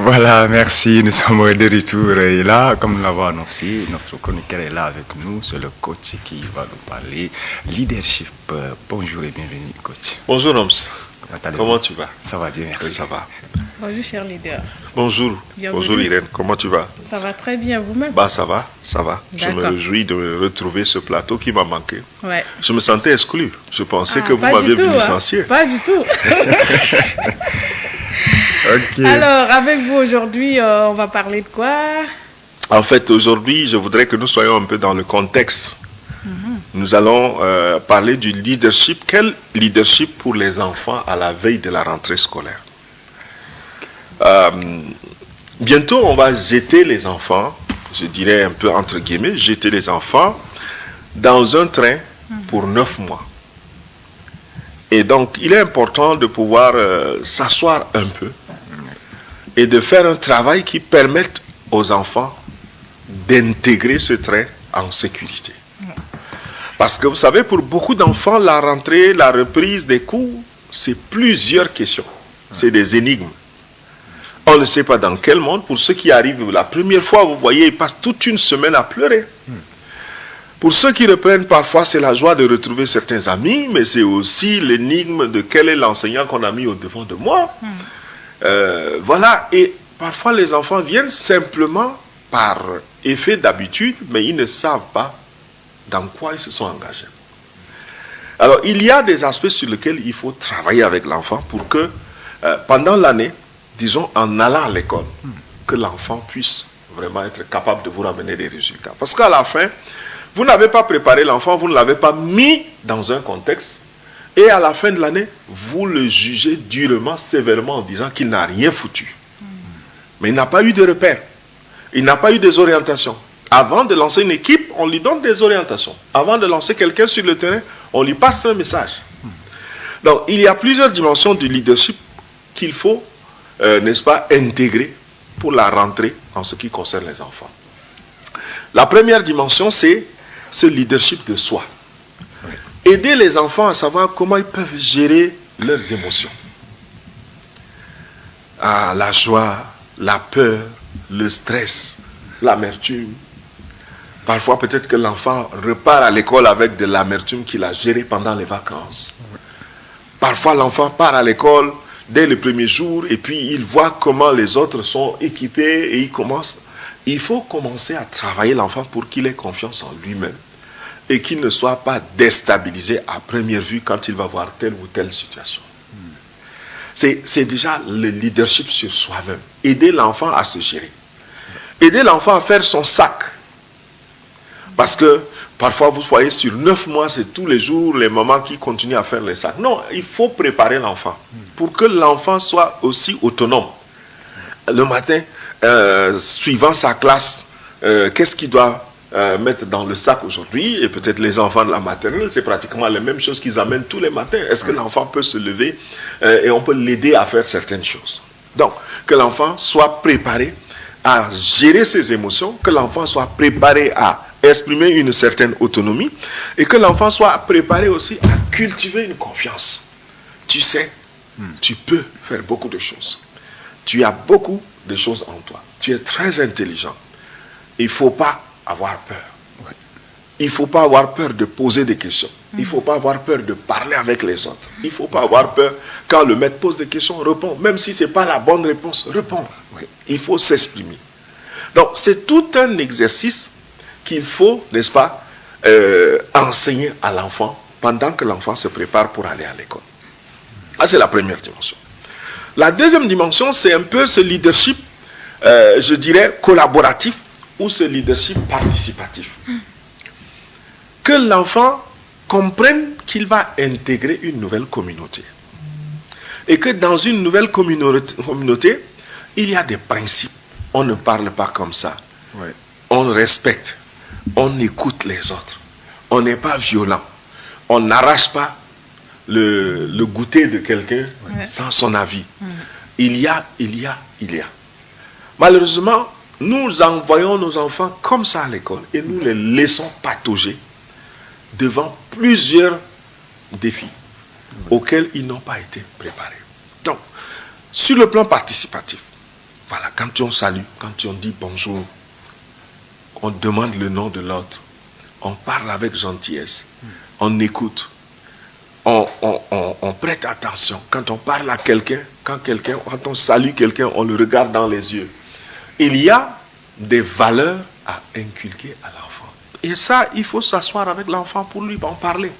Voilà, merci. Nous sommes de retour. Et là, comme nous l'avons annoncé, notre chroniqueur est là avec nous. C'est le coach qui va nous parler leadership. Bonjour et bienvenue, coach. Bonjour, Noms. Comment tu vas? Ça va, Dieu merci. Oui, ça va. Bonjour, cher leader. Bonjour. Bienvenue. Bonjour, Irène. Comment tu vas? Ça va très bien, vous-même? Bah, ça va, ça va. Je me D'accord. réjouis de retrouver ce plateau qui m'a manqué. Ouais. Je me sentais exclu. Je pensais que vous pas m'aviez du tout, licencié. Pas du tout. Ok. Alors, avec vous aujourd'hui, on va parler de quoi? En fait, aujourd'hui, je voudrais que nous soyons un peu dans le contexte. Nous allons parler du leadership. Quel leadership pour les enfants à la veille de la rentrée scolaire? Bientôt, on va jeter les enfants, je dirais un peu entre guillemets, jeter les enfants dans un train pour 9 mois. Et donc, il est important de pouvoir s'asseoir un peu et de faire un travail qui permette aux enfants d'intégrer ce train en sécurité. Parce que vous savez, pour beaucoup d'enfants, la rentrée, la reprise des cours, c'est plusieurs questions. C'est des énigmes. On ne sait pas dans quel monde. Pour ceux qui arrivent la première fois, vous voyez, ils passent toute une semaine à pleurer. Pour ceux qui reprennent, parfois, c'est la joie de retrouver certains amis, mais c'est aussi l'énigme de quel est l'enseignant qu'on a mis au devant de moi. Voilà, et parfois les enfants viennent simplement par effet d'habitude, mais ils ne savent pas dans quoi ils se sont engagés. Alors, il y a des aspects sur lesquels il faut travailler avec l'enfant pour que pendant l'année, disons, en allant à l'école, que l'enfant puisse vraiment être capable de vous ramener des résultats. Parce qu'à la fin, vous n'avez pas préparé l'enfant, vous ne l'avez pas mis dans un contexte, et à la fin de l'année, vous le jugez durement, sévèrement, en disant qu'il n'a rien foutu. Mais il n'a pas eu de repères, il n'a pas eu des orientations. Avant de lancer une équipe, on lui donne des orientations. Avant de lancer quelqu'un sur le terrain, on lui passe un message. Donc, il y a plusieurs dimensions du leadership qu'il faut, n'est-ce pas, intégrer pour la rentrée en ce qui concerne les enfants. La première dimension, c'est ce leadership de soi. Aider les enfants à savoir comment ils peuvent gérer leurs émotions. Ah, la joie, la peur, le stress, l'amertume. Parfois, peut-être que l'enfant repart à l'école avec de l'amertume qu'il a gérée pendant les vacances. Parfois, l'enfant part à l'école dès le premier jour et puis il voit comment les autres sont équipés et il commence. Il faut commencer à travailler l'enfant pour qu'il ait confiance en lui-même et qu'il ne soit pas déstabilisé à première vue quand il va voir telle ou telle situation. C'est déjà le leadership sur soi-même. Aider l'enfant à se gérer. Aider l'enfant à faire son sac. Parce que parfois, vous voyez, sur 9 mois, c'est tous les jours les mamans qui continuent à faire les sacs. Non, il faut préparer l'enfant pour que l'enfant soit aussi autonome. Le matin, suivant sa classe, qu'est-ce qu'il doit mettre dans le sac aujourd'hui? Et peut-être les enfants de la maternelle, c'est pratiquement les mêmes choses qu'ils amènent tous les matins. Est-ce que l'enfant peut se lever et on peut l'aider à faire certaines choses? Donc, que l'enfant soit préparé à gérer ses émotions, que l'enfant soit préparé à exprimer une certaine autonomie et que l'enfant soit préparé aussi à cultiver une confiance. Tu sais, tu peux faire beaucoup de choses. Tu as beaucoup de choses en toi. Tu es très intelligent. Il ne faut pas avoir peur. Il ne faut pas avoir peur de poser des questions. Il ne faut pas avoir peur de parler avec les autres. Il ne faut pas avoir peur quand le maître pose des questions, répond. Même si ce n'est pas la bonne réponse, répondre. Il faut s'exprimer. Donc, c'est tout un exercice qu'il faut, n'est-ce pas, enseigner à l'enfant pendant que l'enfant se prépare pour aller à l'école. Ça, c'est la première dimension. La deuxième dimension, c'est un peu ce leadership, je dirais, collaboratif ou ce leadership participatif. Que l'enfant comprenne qu'il va intégrer une nouvelle communauté. Et que dans une nouvelle communauté, il y a des principes. On ne parle pas comme ça. On respecte. On écoute les autres. On n'est pas violent. On n'arrache pas le goûter de quelqu'un sans son avis. Il y a. Malheureusement, nous envoyons nos enfants comme ça à l'école et nous les laissons patauger devant plusieurs défis auxquels ils n'ont pas été préparés. Donc, sur le plan participatif, voilà, quand on salue, quand on dit bonjour, on demande le nom de l'autre, on parle avec gentillesse, on écoute, on prête attention. Quand on parle à quelqu'un, quand on salue quelqu'un, on le regarde dans les yeux. Il y a des valeurs à inculquer à l'enfant. Et ça, il faut s'asseoir avec l'enfant pour lui en parler.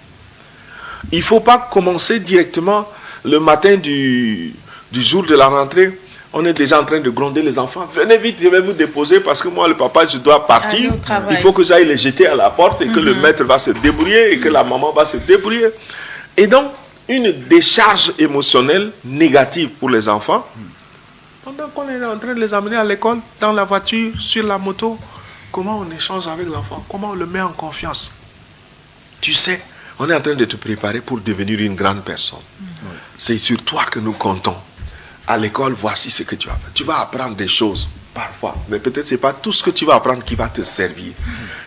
Il ne faut pas commencer directement le matin du jour de la rentrée. On est déjà en train de gronder les enfants. Venez vite, je vais vous déposer parce que moi, le papa, je dois partir. Il faut que j'aille les jeter à la porte et que le maître va se débrouiller et que la maman va se débrouiller. Et donc, une décharge émotionnelle négative pour les enfants. Pendant qu'on est en train de les amener à l'école, dans la voiture, sur la moto, comment on échange avec l'enfant? Comment on le met en confiance? Tu sais, on est en train de te préparer pour devenir une grande personne. C'est sur toi que nous comptons. À l'école, voici ce que tu vas faire. Tu vas apprendre des choses, parfois. Mais peut-être ce n'est pas tout ce que tu vas apprendre qui va te servir.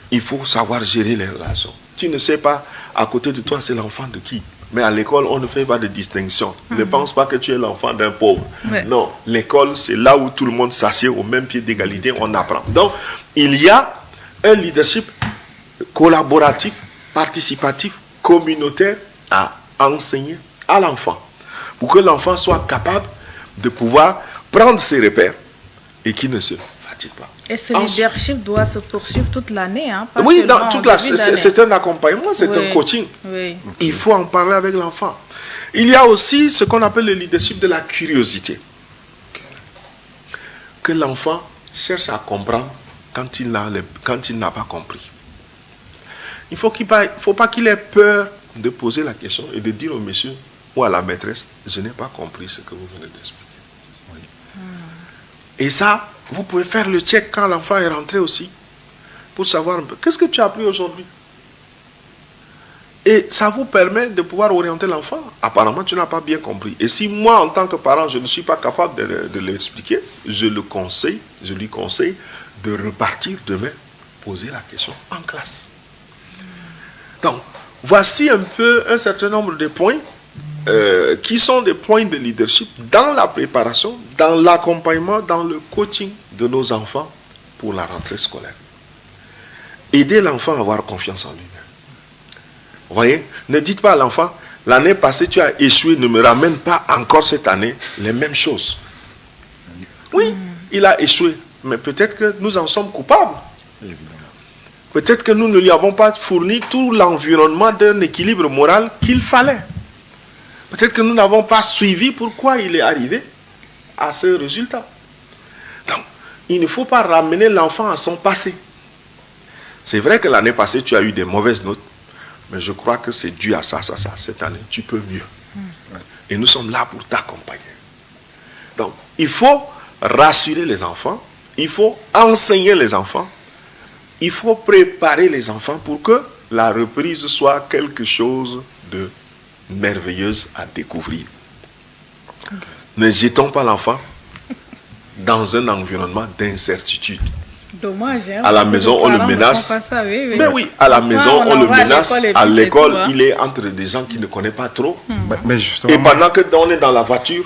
Il faut savoir gérer les relations. Tu ne sais pas, à côté de toi, c'est l'enfant de qui? Mais à l'école, on ne fait pas de distinction. Ne pense pas que tu es l'enfant d'un pauvre. Non, l'école, c'est là où tout le monde s'assied au même pied d'égalité, on apprend. Donc, il y a un leadership collaboratif, participatif, communautaire à enseigner à l'enfant. Pour que l'enfant soit capable de pouvoir prendre ses repères et qu'il ne se fatigue pas. Et ce leadership doit se poursuivre toute l'année, hein, pas oui, dans toute c'est un accompagnement, c'est un coaching. Il faut en parler avec l'enfant. Il y a aussi ce qu'on appelle le leadership de la curiosité. que l'enfant cherche à comprendre quand il n'a pas compris. Il ne faut pas qu'il ait peur de poser la question et de dire au monsieur ou à la maîtresse, je n'ai pas compris ce que vous venez d'expliquer. Et ça, vous pouvez faire le check quand l'enfant est rentré aussi, pour savoir un peu, qu'est-ce que tu as appris aujourd'hui? Et ça vous permet de pouvoir orienter l'enfant. Apparemment, tu n'as pas bien compris. Et si moi, en tant que parent, je ne suis pas capable de l'expliquer, je lui conseille de repartir demain, poser la question en classe. Donc, voici un peu un certain nombre de points qui sont des points de leadership dans la préparation, dans l'accompagnement, dans le coaching de nos enfants pour la rentrée scolaire. Aider l'enfant à avoir confiance en lui-même. Vous voyez, ne dites pas à l'enfant, l'année passée tu as échoué, ne me ramène pas encore cette année les mêmes choses. Oui, il a échoué, mais peut-être que nous en sommes coupables. Peut-être que nous ne lui avons pas fourni tout l'environnement d'un équilibre moral qu'il fallait. Peut-être que nous n'avons pas suivi pourquoi il est arrivé à ce résultat. Donc, il ne faut pas ramener l'enfant à son passé. C'est vrai que l'année passée, tu as eu des mauvaises notes, mais je crois que c'est dû à ça. Cette année, tu peux mieux. Et nous sommes là pour t'accompagner. Donc, il faut rassurer les enfants, il faut enseigner les enfants, il faut préparer les enfants pour que la reprise soit quelque chose de merveilleuse à découvrir. Ne jetons pas l'enfant dans un environnement d'incertitude. Dommage, hein, à la maison, on le menace. Mais oui, à la maison, on le menace. À l'école, il est entre des gens qui ne connaissent pas trop. Mais justement, et pendant que on est dans la voiture,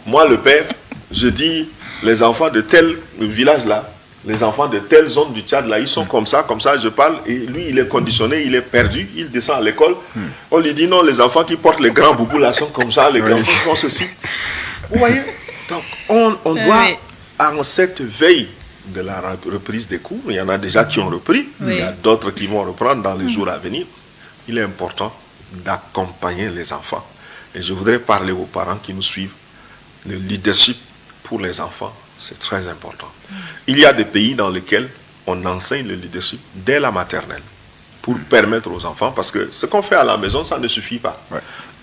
moi, le père, je dis, les enfants de tel village-là, les enfants de telle zone du Tchad, là, ils sont comme ça, je parle, et lui, il est conditionné, il est perdu, il descend à l'école. On lui dit, non, les enfants qui portent les grands boubous, là, sont comme ça, les grands font ceci. Vous voyez? Donc, on doit, en cette veille de la reprise des cours, il y en a déjà qui ont repris, il y a d'autres qui vont reprendre dans les jours à venir, il est important d'accompagner les enfants. Et je voudrais parler aux parents qui nous suivent, le leadership pour les enfants, c'est très important. Il y a des pays dans lesquels on enseigne le leadership dès la maternelle pour permettre aux enfants, parce que ce qu'on fait à la maison, ça ne suffit pas.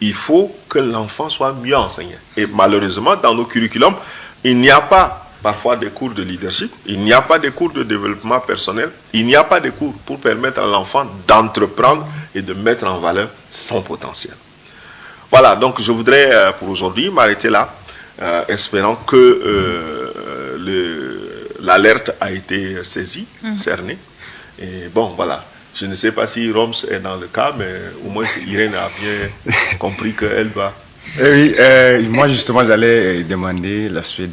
Il faut que l'enfant soit mieux enseigné. Et malheureusement, dans nos curriculums, il n'y a pas parfois des cours de leadership, il n'y a pas de cours de développement personnel, il n'y a pas de cours pour permettre à l'enfant d'entreprendre et de mettre en valeur son potentiel. Voilà, donc je voudrais pour aujourd'hui m'arrêter là, espérant que l'alerte a été saisie, cernée. Et bon, voilà. Je ne sais pas si Roms est dans le cas, mais au moins Irène a bien compris qu'elle va... Oui, moi justement j'allais demander l'aspect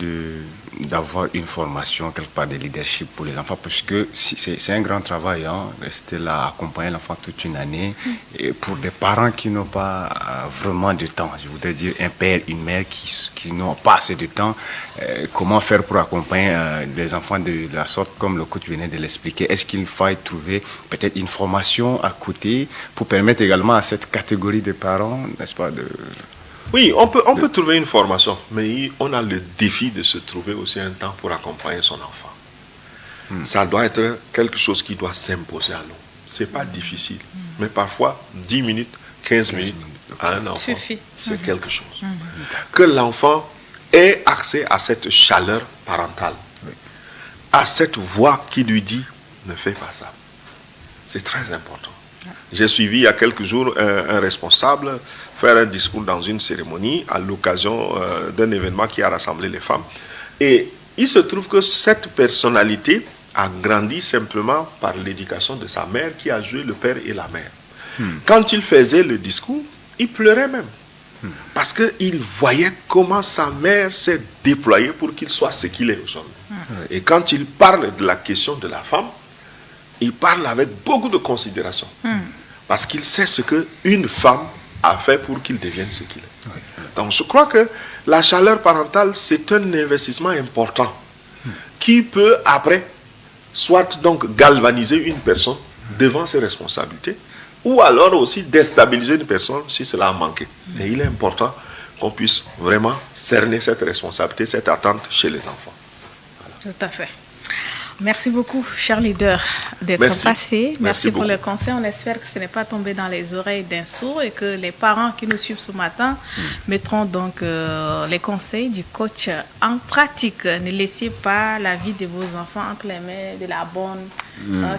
d'avoir une formation quelque part de leadership pour les enfants, parce que c'est un grand travail, hein, rester là, accompagner l'enfant toute une année, et pour des parents qui n'ont pas vraiment de temps, je voudrais dire un père, une mère qui n'ont pas assez de temps, comment faire pour accompagner les enfants de la sorte comme le coach venait de l'expliquer? Est-ce qu'il faille trouver peut-être une formation à côté pour permettre également à cette catégorie de parents, n'est-ce pas, de... Oui, on peut trouver une formation, mais on a le défi de se trouver aussi un temps pour accompagner son enfant. Ça doit être quelque chose qui doit s'imposer à nous. Ce n'est pas difficile, mais parfois 10 minutes, 15 minutes à un enfant, c'est quelque chose. Que l'enfant ait accès à cette chaleur parentale, à cette voix qui lui dit « ne fais pas ça ». C'est très important. J'ai suivi il y a quelques jours un responsable faire un discours dans une cérémonie à l'occasion d'un événement qui a rassemblé les femmes. Et il se trouve que cette personnalité a grandi simplement par l'éducation de sa mère qui a joué le père et la mère. Quand il faisait le discours, il pleurait même. Parce qu'il voyait comment sa mère s'est déployée pour qu'il soit ce qu'il est aujourd'hui. Et quand il parle de la question de la femme, il parle avec beaucoup de considération. Parce qu'il sait ce qu'une femme a fait pour qu'il devienne ce qu'il est. Donc je crois que la chaleur parentale, c'est un investissement important qui peut après, soit donc galvaniser une personne devant ses responsabilités, ou alors aussi déstabiliser une personne si cela a manqué. Et il est important qu'on puisse vraiment cerner cette responsabilité, cette attente chez les enfants. Tout à fait. Merci beaucoup, cher leader, d'être passé. Merci pour le conseil. On espère que ce n'est pas tombé dans les oreilles d'un sourd et que les parents qui nous suivent ce matin mettront donc les conseils du coach en pratique. Ne laissez pas la vie de vos enfants entre les mains de la bonne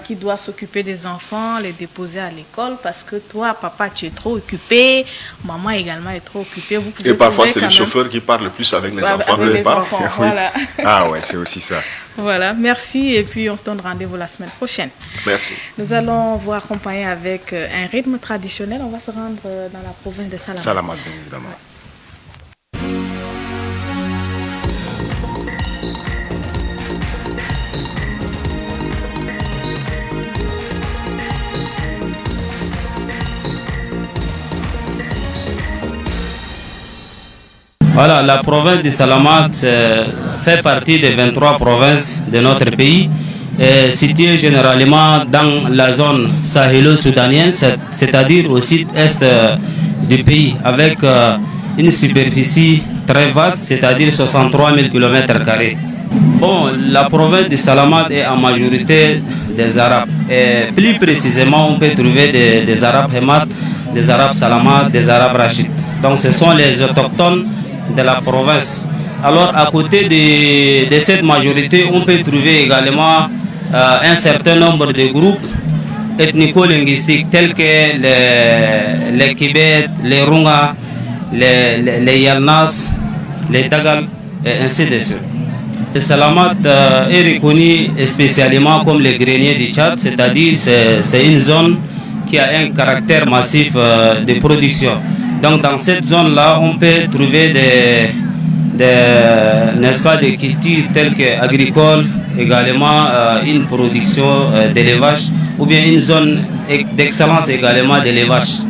qui doit s'occuper des enfants, les déposer à l'école parce que toi, papa, tu es trop occupé, maman également est trop occupée. Et parfois, c'est le chauffeur qui parle le plus avec les enfants. Avec les enfants, voilà. Ah ouais, c'est aussi ça. Voilà, merci et puis on se donne rendez-vous la semaine prochaine. Merci. Nous allons vous accompagner avec un rythme traditionnel. On va se rendre dans la province de Salamat. Salamat, bien évidemment. Ouais. Voilà, la province de Salamat fait partie des 23 provinces de notre pays, située généralement dans la zone sahélo-soudanienne, c'est-à-dire au sud-est du pays, avec une superficie très vaste, c'est-à-dire 63 000 km². Bon, la province de Salamat est en majorité des Arabes. Et plus précisément, on peut trouver des Arabes Hemat, des Arabes Salamat, des Arabes Rachid. Donc ce sont les autochtones de la province. Alors à côté de cette majorité, on peut trouver également un certain nombre de groupes ethnico-linguistiques tels que les Kibet, les Runga, les Yalnas, les Dagal et ainsi de suite. Le Salamat est reconnu spécialement comme le grenier du Tchad, c'est-à-dire c'est une zone qui a un caractère massif de production. Donc dans cette zone-là, on peut trouver n'est-ce pas, des cultures telles que agricoles, également une production d'élevage, ou bien une zone d'excellence également d'élevage.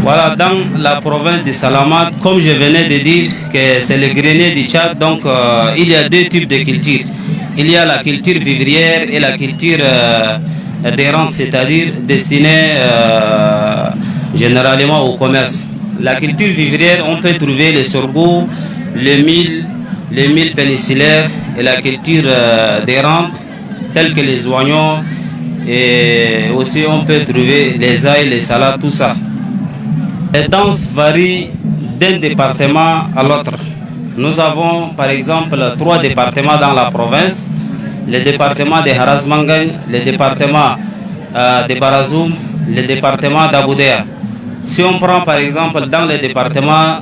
Voilà, dans la province de Salamat, comme je venais de dire que c'est le grenier du Tchad, donc il y a deux types de cultures. Il y a la culture vivrière et la culture d'errante, c'est-à-dire destinée généralement au commerce. La culture vivrière, on peut trouver le sorgho, le mil péninsulaire et la culture d'errante, telles que les oignons, et aussi on peut trouver les ails, les salades, tout ça. Les danses varient d'un département à l'autre. Nous avons par exemple 3 départements dans la province, le département de Haras-Mangagne, le département de Barazoum, le département d'Aboudéa. Si on prend par exemple dans le département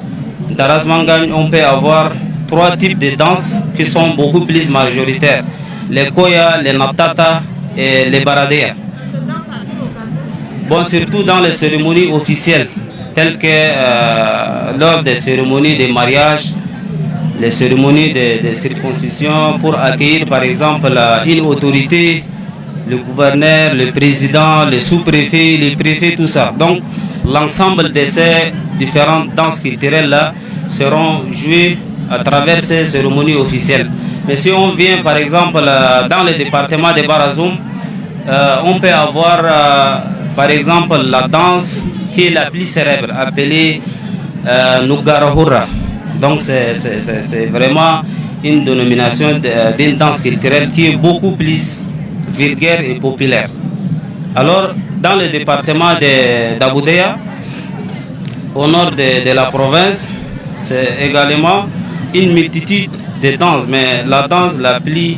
d'Haras-Mangagne, on peut avoir 3 types de danses qui sont beaucoup plus majoritaires. Les Koya, les Natata et les Baradea. Bon, surtout dans les cérémonies officielles, telles que lors des cérémonies de mariage, les cérémonies de circoncision pour accueillir par exemple une autorité, le gouverneur, le président, le sous-préfet, les préfets, tout ça. Donc l'ensemble de ces différentes danses culturelles-là seront jouées à travers ces cérémonies officielles. Mais si on vient par exemple dans le département de Barazoum, on peut avoir par exemple la danse qui est la plus célèbre, appelée Nugarahura. Donc c'est vraiment une dénomination d'une danse culturelle qui est beaucoup plus vulgaire et populaire. Alors, dans le département d'Aboudéa, au nord de la province, c'est également une multitude de danses, mais la danse la plus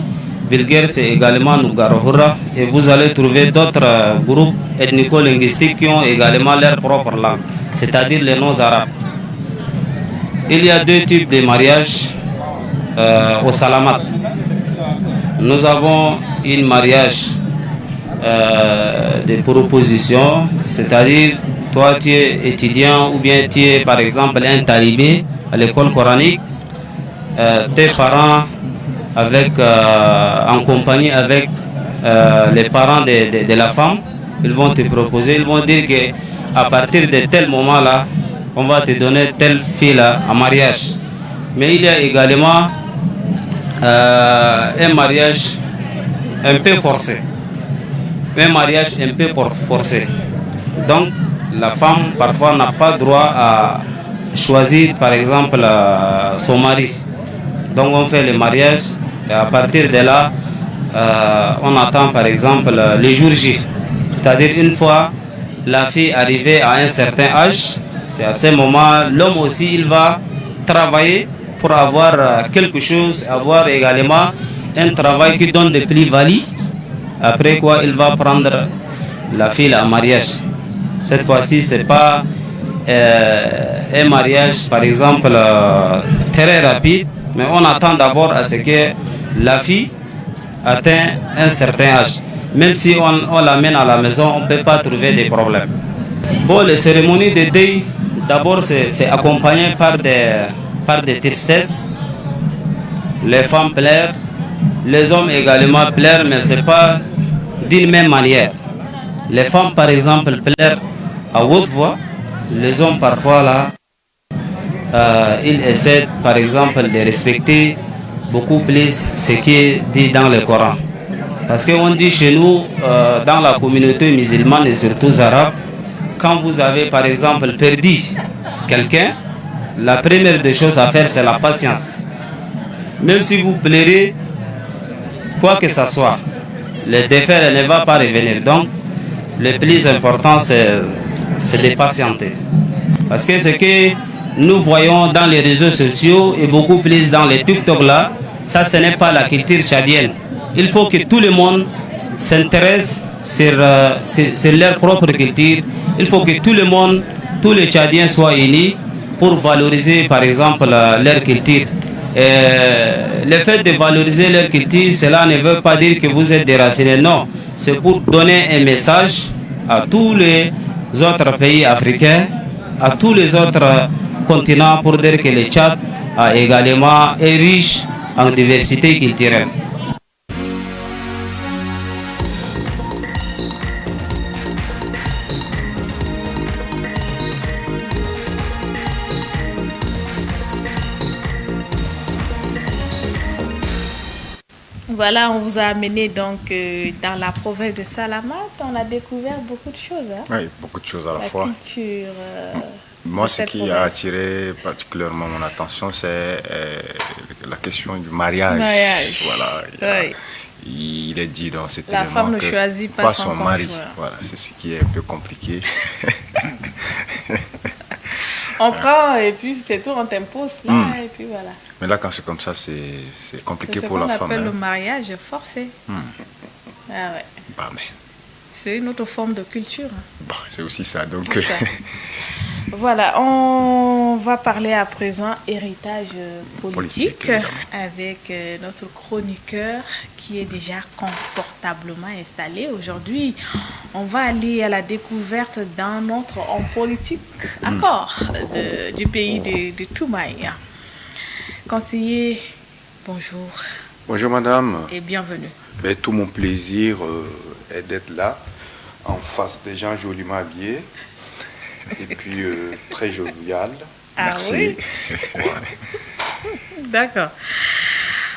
vulgaire, c'est également Nugarahura. Et vous allez trouver d'autres groupes ethnico-linguistiques qui ont également leur propre langue, c'est-à-dire les noms arabes. Il y a 2 types de mariages au Salamat. Nous avons un mariage de proposition, c'est-à-dire toi tu es étudiant ou bien tu es par exemple un talibé à l'école coranique, tes parents en compagnie avec les parents de la femme, ils vont te proposer, ils vont dire qu'à partir de tel moment-là, on va te donner telle fille-là en mariage. Mais il y a également un mariage un peu forcé. Un mariage un peu forcé. Donc, la femme, parfois, n'a pas droit à choisir, par exemple, son mari. Donc, on fait le mariage Et à partir de là, on attend par exemple le jour J. C'est-à-dire une fois la fille arrivée à un certain âge, c'est à ce moment l'homme aussi il va travailler pour avoir quelque chose, avoir également un travail qui donne des plus-values. Après quoi, il va prendre la fille en mariage. Cette fois-ci, ce n'est pas un mariage, par exemple, très rapide, mais on attend d'abord à ce que la fille atteigne un certain âge. Même si on l'amène à la maison, on ne peut pas trouver des problèmes. Bon, les cérémonies de deuil, d'abord, c'est accompagné par des tristesses. Les femmes pleurent, les hommes également pleurent, mais ce n'est pas d'une même manière. Les femmes, par exemple, pleurent à haute voix. Les hommes, parfois, là, ils essaient, par exemple, de respecter beaucoup plus ce qui est dit dans le Coran. Parce qu'on dit chez nous, dans la communauté musulmane et surtout arabe, quand vous avez, par exemple, perdu quelqu'un, la première des choses à faire, c'est la patience. Même si vous pleurez, quoi que ce soit, le défaire ne va pas revenir. Donc, le plus important, c'est de patienter. Parce que ce que nous voyons dans les réseaux sociaux et beaucoup plus dans les TikTok là, ça ce n'est pas la culture tchadienne. Il faut que tout le monde s'intéresse sur leur propre culture. Il faut que tout le monde, tous les Tchadiens soient unis pour valoriser par exemple leur culture. Le fait de valoriser leur culture, cela ne veut pas dire que vous êtes déracinés. Non, c'est pour donner un message à tous les autres pays africains, à tous les autres continents pour dire que le Tchad est riche en diversité culturelle. Voilà, on vous a amené donc dans la province de Salamat. On a découvert beaucoup de choses. Hein? Oui, beaucoup de choses à la fois. La culture. Moi, ce qui a attiré particulièrement mon attention, c'est la question du mariage. Voilà. Il est dit dans cet élément la femme ne choisit pas son mari. Voilà, c'est ce qui est un peu compliqué. On prend et puis c'est tout, on t'impose là et puis voilà. Mais là, quand c'est comme ça, c'est compliqué pour la femme. C'est ce qu'on appelle le mariage forcé. Ah ouais. Bah, mais... C'est une autre forme de culture. Bah, c'est aussi ça. Donc... ça. Voilà, on va parler à présent héritage politique avec notre chroniqueur qui est déjà confortablement installé. Aujourd'hui, on va aller à la découverte d'un autre homme politique encore du pays de Toumaï. Conseiller, bonjour. Bonjour madame. Et bienvenue. Ben, tout mon plaisir est d'être là, en face des gens joliment habillés. Et puis très jovial. Merci. Oui? Ouais. D'accord.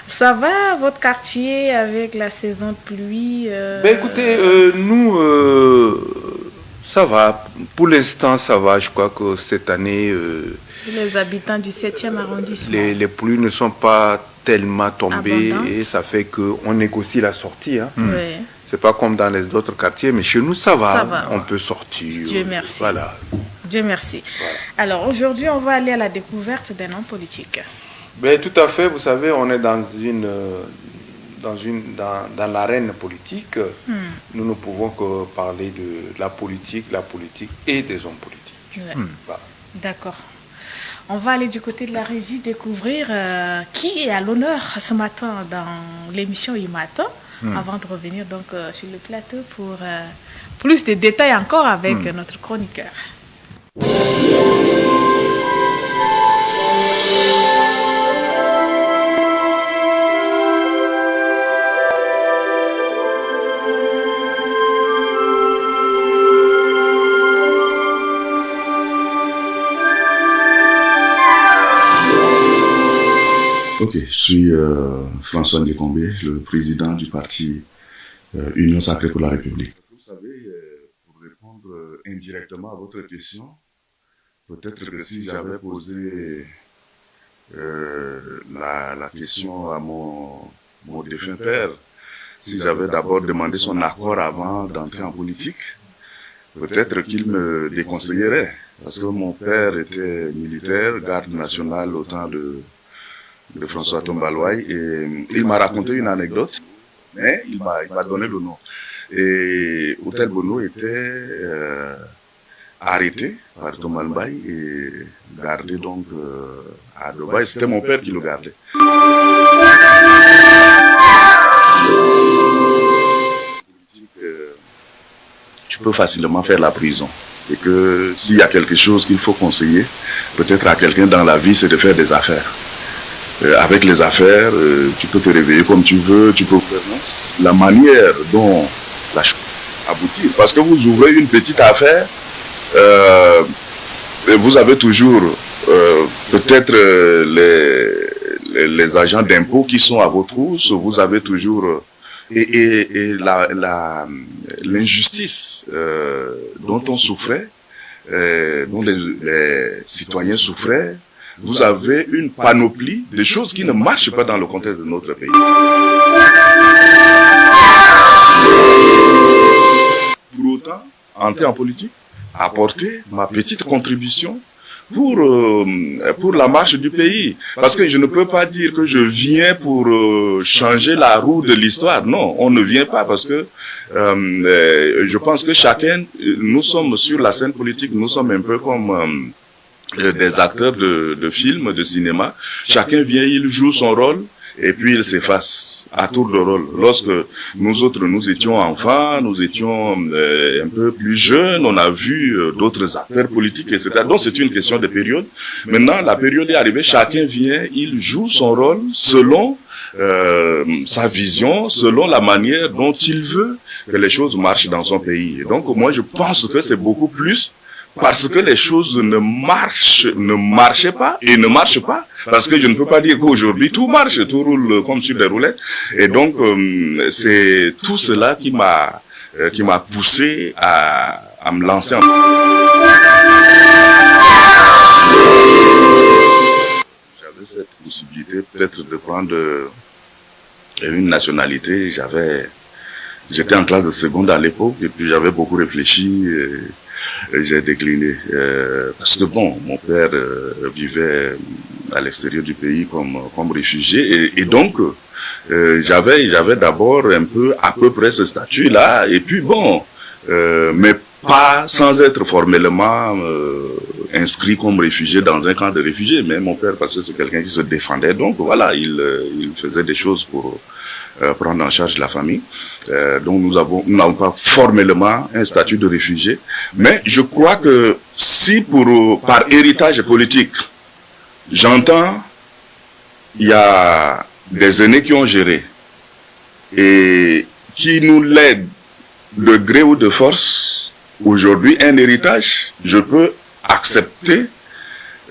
Ça va votre quartier avec la saison de pluie Ben écoutez, nous, ça va. Pour l'instant, ça va. Je crois que cette année... les habitants du 7e arrondissement. Les pluies ne sont pas tellement tombées et ça fait qu'on négocie la sortie. Hein. Oui. C'est pas comme dans les autres quartiers, mais chez nous, ça va. On peut sortir. Dieu merci. Voilà. Dieu merci. Voilà. Alors, aujourd'hui, on va aller à la découverte d'un homme politique. Ben, tout à fait. Vous savez, on est dans l'arène politique. Nous ne pouvons que parler de la politique et des hommes politiques. Ouais. Voilà. D'accord. On va aller du côté de la régie découvrir qui est à l'honneur ce matin dans l'émission IMATIN. Avant de revenir donc sur le plateau pour plus de détails encore avec notre chroniqueur. Ok, je suis François Ndiekombe, le président du parti Union Sacrée pour la République. Vous savez, pour répondre indirectement à votre question, peut-être que si j'avais posé la question à mon mon défunt père, si j'avais d'abord demandé son accord avant d'entrer en politique, peut-être qu'il me déconseillerait. Parce que mon père était militaire, garde national au temps de François Tombalouaï, et il m'a raconté une anecdote, mais il m'a donné le nom. Et Houtel Bono était arrêté par Tombalouaï et gardé donc à Dubaï. C'était mon père qui le gardait. Tu peux facilement faire la prison. Et que s'il y a quelque chose qu'il faut conseiller, peut-être à quelqu'un dans la vie, c'est de faire des affaires. Avec les affaires, tu peux te réveiller comme tu veux, tu peux faire la manière dont la chose aboutit. Parce que vous ouvrez une petite affaire, vous avez toujours peut-être les agents d'impôts qui sont à votre trousses, vous avez toujours... Et l'injustice dont on souffrait, dont les citoyens souffraient, vous avez une panoplie de choses qui ne marchent pas dans le contexte de notre pays. Pour autant, entrer en politique, apporter ma petite contribution pour la marche du pays. Parce que je ne peux pas dire que je viens pour changer la roue de l'histoire. Non, on ne vient pas parce que je pense que chacun, nous sommes sur la scène politique, nous sommes un peu comme des acteurs de films, de cinéma. Chacun vient, il joue son rôle et puis il s'efface à tour de rôle. Lorsque nous autres, nous étions enfants, nous étions un peu plus jeunes, on a vu d'autres acteurs politiques, etc. Donc c'est une question de période. Maintenant, la période est arrivée, chacun vient, il joue son rôle selon sa vision, selon la manière dont il veut que les choses marchent dans son pays. Et donc moi, je pense que c'est beaucoup plus parce que les choses ne marchaient pas et ne marchent pas. Parce que je ne peux pas dire qu'aujourd'hui tout marche, tout roule comme sur des roulettes. Et donc, c'est tout cela qui m'a poussé à me lancer en... J'avais cette possibilité peut-être de prendre une nationalité. J'étais en classe de seconde à l'époque et puis j'avais beaucoup réfléchi. J'ai décliné parce que bon, mon père vivait à l'extérieur du pays comme réfugié et donc j'avais d'abord à peu près ce statut là et puis bon mais pas sans être formellement inscrit comme réfugié dans un camp de réfugiés, mais mon père parce que c'est quelqu'un qui se défendait, donc voilà, il faisait des choses pour prendre en charge la famille. Donc nous n'avons pas formellement un statut de réfugié, mais je crois que si par héritage politique, j'entends, il y a des aînés qui ont géré et qui nous lèguent de gré ou de force aujourd'hui un héritage, je peux accepter,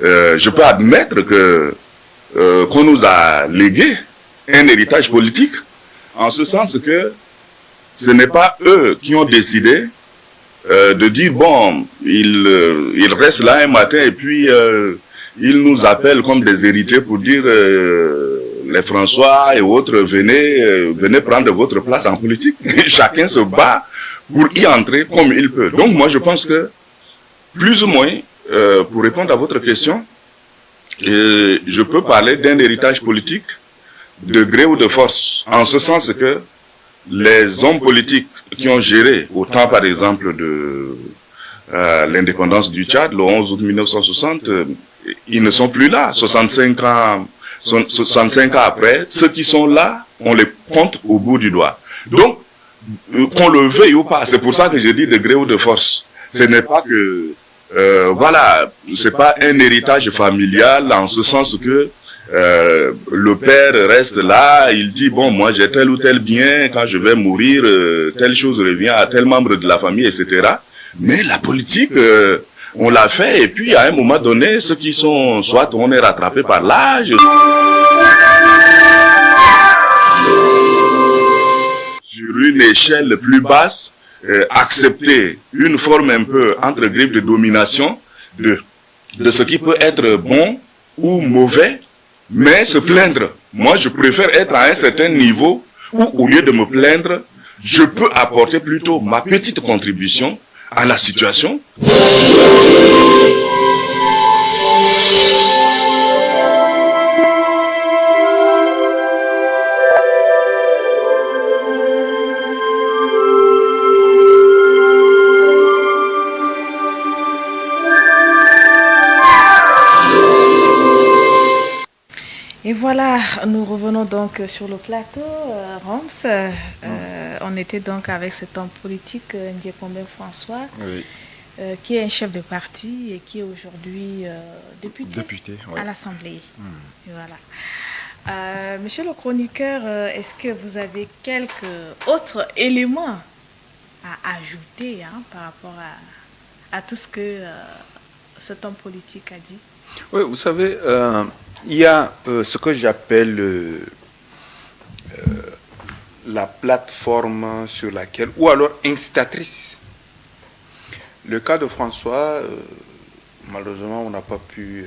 je peux admettre qu'on nous a légué un héritage politique, en ce sens que ce n'est pas eux qui ont décidé de dire bon, ils restent là un matin et puis ils nous appellent comme des héritiers pour dire les François et autres, venez prendre votre place en politique. Chacun se bat pour y entrer comme il peut. Donc moi je pense que plus ou moins, pour répondre à votre question, je peux parler d'un héritage politique de gré ou de force, en ce sens que les hommes politiques qui ont géré au temps par exemple de l'indépendance du Tchad, le 11 août 1960, ils ne sont plus là. 65 ans après, ceux qui sont là, on les compte au bout du doigt. Donc, qu'on le veuille ou pas, c'est pour ça que je dis de gré ou de force. Ce n'est pas que, voilà, c'est pas un héritage familial en ce sens que le père reste là, il dit bon, moi j'ai tel ou tel bien, quand je vais mourir, telle chose revient à tel membre de la famille, etc. Mais la politique, on l'a fait et puis à un moment donné, ceux qui sont, soit on est rattrapé par l'âge, sur une échelle plus basse, accepter une forme un peu entre griffes de domination de ce qui peut être bon ou mauvais, mais se plaindre Moi, je préfère être à un certain niveau où, au lieu de me plaindre, je peux apporter plutôt ma petite contribution à la situation. Et voilà, nous revenons donc sur le plateau, Roms. On était donc avec cet homme politique, Ndiépombé François, qui est un chef de parti et qui est aujourd'hui député à l'Assemblée. Voilà. Monsieur le chroniqueur, est-ce que vous avez quelques autres éléments à ajouter par rapport à tout ce que cet homme politique a dit? Oui, vous savez, il y a ce que j'appelle la plateforme sur laquelle, ou alors incitatrice. Le cas de François, malheureusement, on n'a pas pu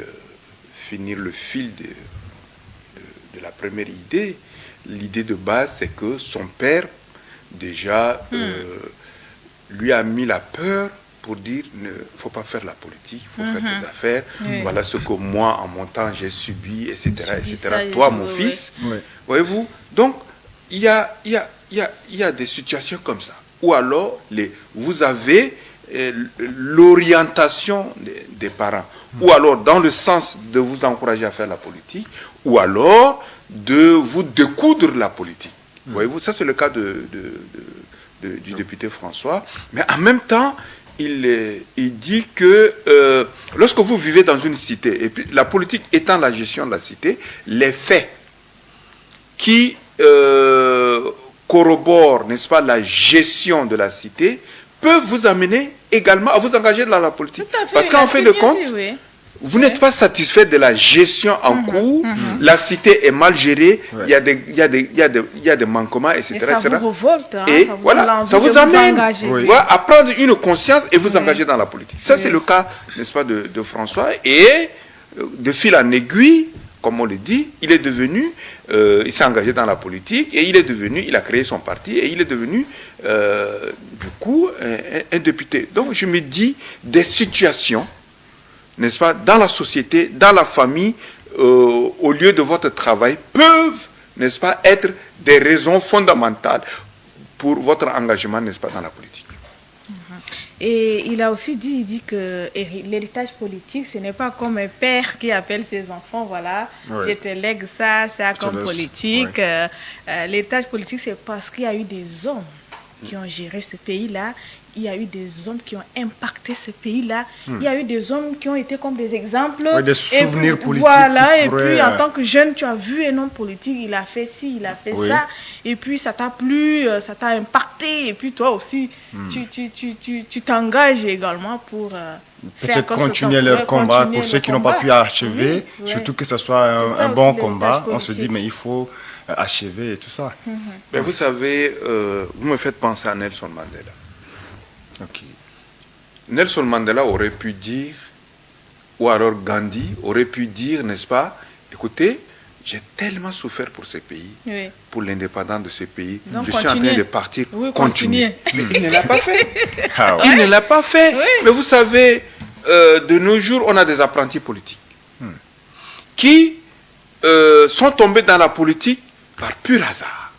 finir le fil de la première idée. L'idée de base, c'est que son père, déjà, lui a mis la peur pour dire il ne faut pas faire la politique, il faut faire des affaires. Voilà ce que moi, en mon temps, j'ai subi, etc. Toi, mon fils, voyez-vous. Donc, il y a des situations comme ça. Ou alors, vous avez l'orientation des parents. Ou alors, dans le sens de vous encourager à faire la politique, ou alors de vous découdre la politique. Voyez-vous, ça c'est le cas du député François. Mais en même temps, il dit que lorsque vous vivez dans une cité, et puis la politique étant la gestion de la cité, les faits qui corroborent, n'est-ce pas, la gestion de la cité, peuvent vous amener également à vous engager dans la politique. Parce qu'en fin de compte, vous n'êtes pas satisfait de la gestion en cours, la cité est mal gérée, il y a des manquements, etc. Et ça vous révolte, et ça vous amène à prendre une conscience et vous engager dans la politique. Ça, c'est le cas, n'est-ce pas, de François. Et de fil en aiguille, comme on le dit, il est devenu, il s'est engagé dans la politique et il a créé son parti et il est devenu, du coup, un député. Donc, je me dis, des situations, n'est-ce pas, dans la société, dans la famille, au lieu de votre travail, peuvent, n'est-ce pas, être des raisons fondamentales pour votre engagement, n'est-ce pas, dans la politique. Et il a aussi dit, que l'héritage politique, ce n'est pas comme un père qui appelle ses enfants, voilà, je te lègue ça comme politique. L'héritage politique, c'est parce qu'il y a eu des hommes qui ont géré ce pays-là. Il y a eu des hommes qui ont impacté ce pays-là. Il y a eu des hommes qui ont été comme des exemples. Des souvenirs politiques. Voilà, et puis en tant que jeune, tu as vu un homme politique, il a fait ci, il a fait ça. Et puis ça t'a plu, ça t'a impacté. Et puis toi aussi, tu t'engages également pour peut-être continuer leur combat pour ceux qui n'ont pas pu achever. Surtout que ce soit un bon combat. On se dit, mais il faut achever et tout ça. Mais vous savez, vous me faites penser à Nelson Mandela. Nelson Mandela aurait pu dire, ou alors Gandhi aurait pu dire, n'est-ce pas, écoutez, j'ai tellement souffert pour ce pays, pour l'indépendance de ce pays, donc, je suis en train de partir, continuer. Mais il ne l'a pas fait. Il ne l'a pas fait. Mais vous savez, de nos jours, on a des apprentis politiques qui sont tombés dans la politique par pur hasard.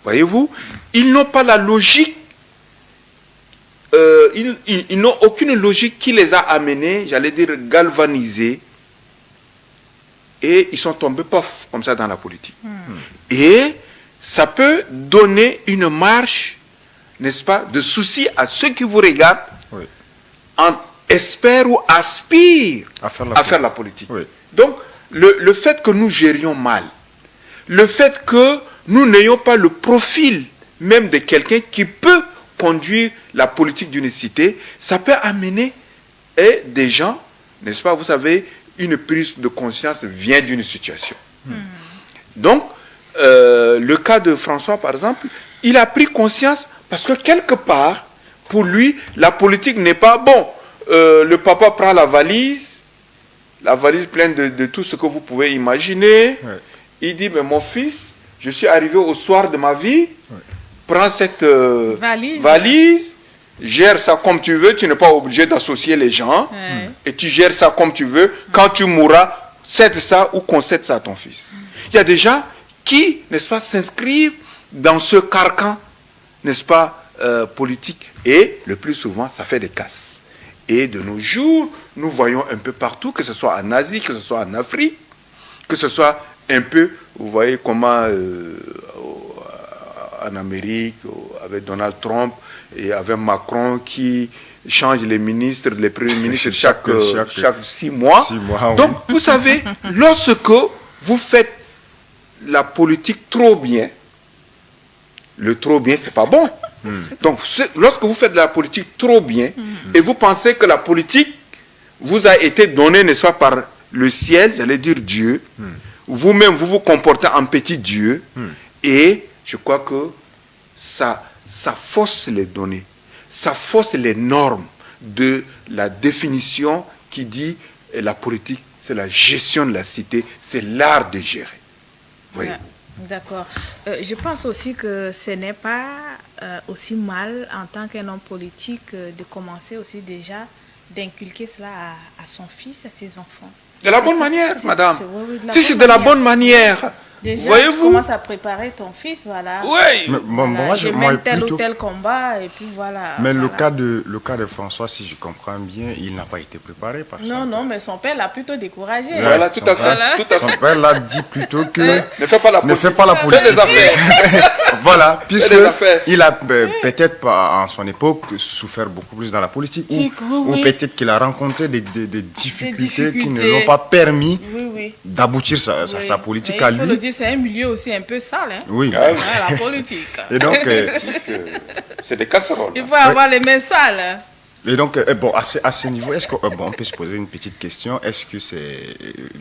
Voyez-vous, ils n'ont pas la logique. Ils n'ont aucune logique qui les a amenés, j'allais dire, galvanisés. Et ils sont tombés, pof, comme ça dans la politique. Et ça peut donner une marche, n'est-ce pas, de souci à ceux qui vous regardent, espèrent ou aspirent à faire la politique. Donc, le fait que nous gérions mal, le fait que nous n'ayons pas le profil même de quelqu'un qui peut conduire la politique d'une cité, ça peut amener des gens, n'est-ce pas, vous savez, une prise de conscience vient d'une situation. Donc, le cas de François, par exemple, il a pris conscience parce que quelque part, pour lui, la politique n'est pas bon. Le papa prend la valise pleine de tout ce que vous pouvez imaginer, il dit, mais mon fils, je suis arrivé au soir de ma vie, prends cette valise, gère ça comme tu veux, tu n'es pas obligé d'associer les gens, et tu gères ça comme tu veux. Quand tu mourras, cède ça ou concède ça à ton fils. Il y a des gens qui, n'est-ce pas, s'inscrivent dans ce carcan, n'est-ce pas, politique, et le plus souvent, ça fait des casses. Et de nos jours, nous voyons un peu partout, que ce soit en Asie, que ce soit en Afrique, que ce soit un peu, vous voyez comment en Amérique, avec Donald Trump et avec Macron qui change les ministres, les premiers ministres chaque 6 mois. 6 mois. Donc, vous savez, lorsque vous faites la politique trop bien, le trop bien, c'est pas bon. Donc, lorsque vous faites la politique trop bien et vous pensez que la politique vous a été donnée, n'est-ce pas, par le ciel, j'allais dire Dieu, vous-même, vous vous comportez en petit Dieu, et je crois que ça fausse les données, ça fausse les normes de la définition qui dit la politique, c'est la gestion de la cité, c'est l'art de gérer. Voyez-vous. D'accord. Je pense aussi que ce n'est pas aussi mal en tant qu'un homme politique de commencer aussi déjà d'inculquer cela à son fils, à ses enfants. De la bonne manière, madame. Si c'est de la bonne manière. Déjà, voyez-vous, tu commences à préparer ton fils, voilà. Oui. Voilà, je mène tel ou tel combat, et puis voilà. Mais voilà. le cas de François, si je comprends bien, il n'a pas été préparé par ça. Non, mais son père l'a plutôt découragé. Voilà, tout à fait. Son père l'a dit plutôt que ne fais pas la politique. Fais des affaires. Voilà, puisque il a peut-être en son époque souffert beaucoup plus dans la politique, ou peut-être qu'il a rencontré des difficultés qui ne l'ont pas permis d'aboutir sa politique à lui. C'est un milieu aussi un peu sale, hein? Oui. La politique. Et donc, c'est des casseroles. Il faut avoir les mains sales. Et donc, bon, à ce niveau, est-ce qu'on peut se poser une petite question? Est-ce que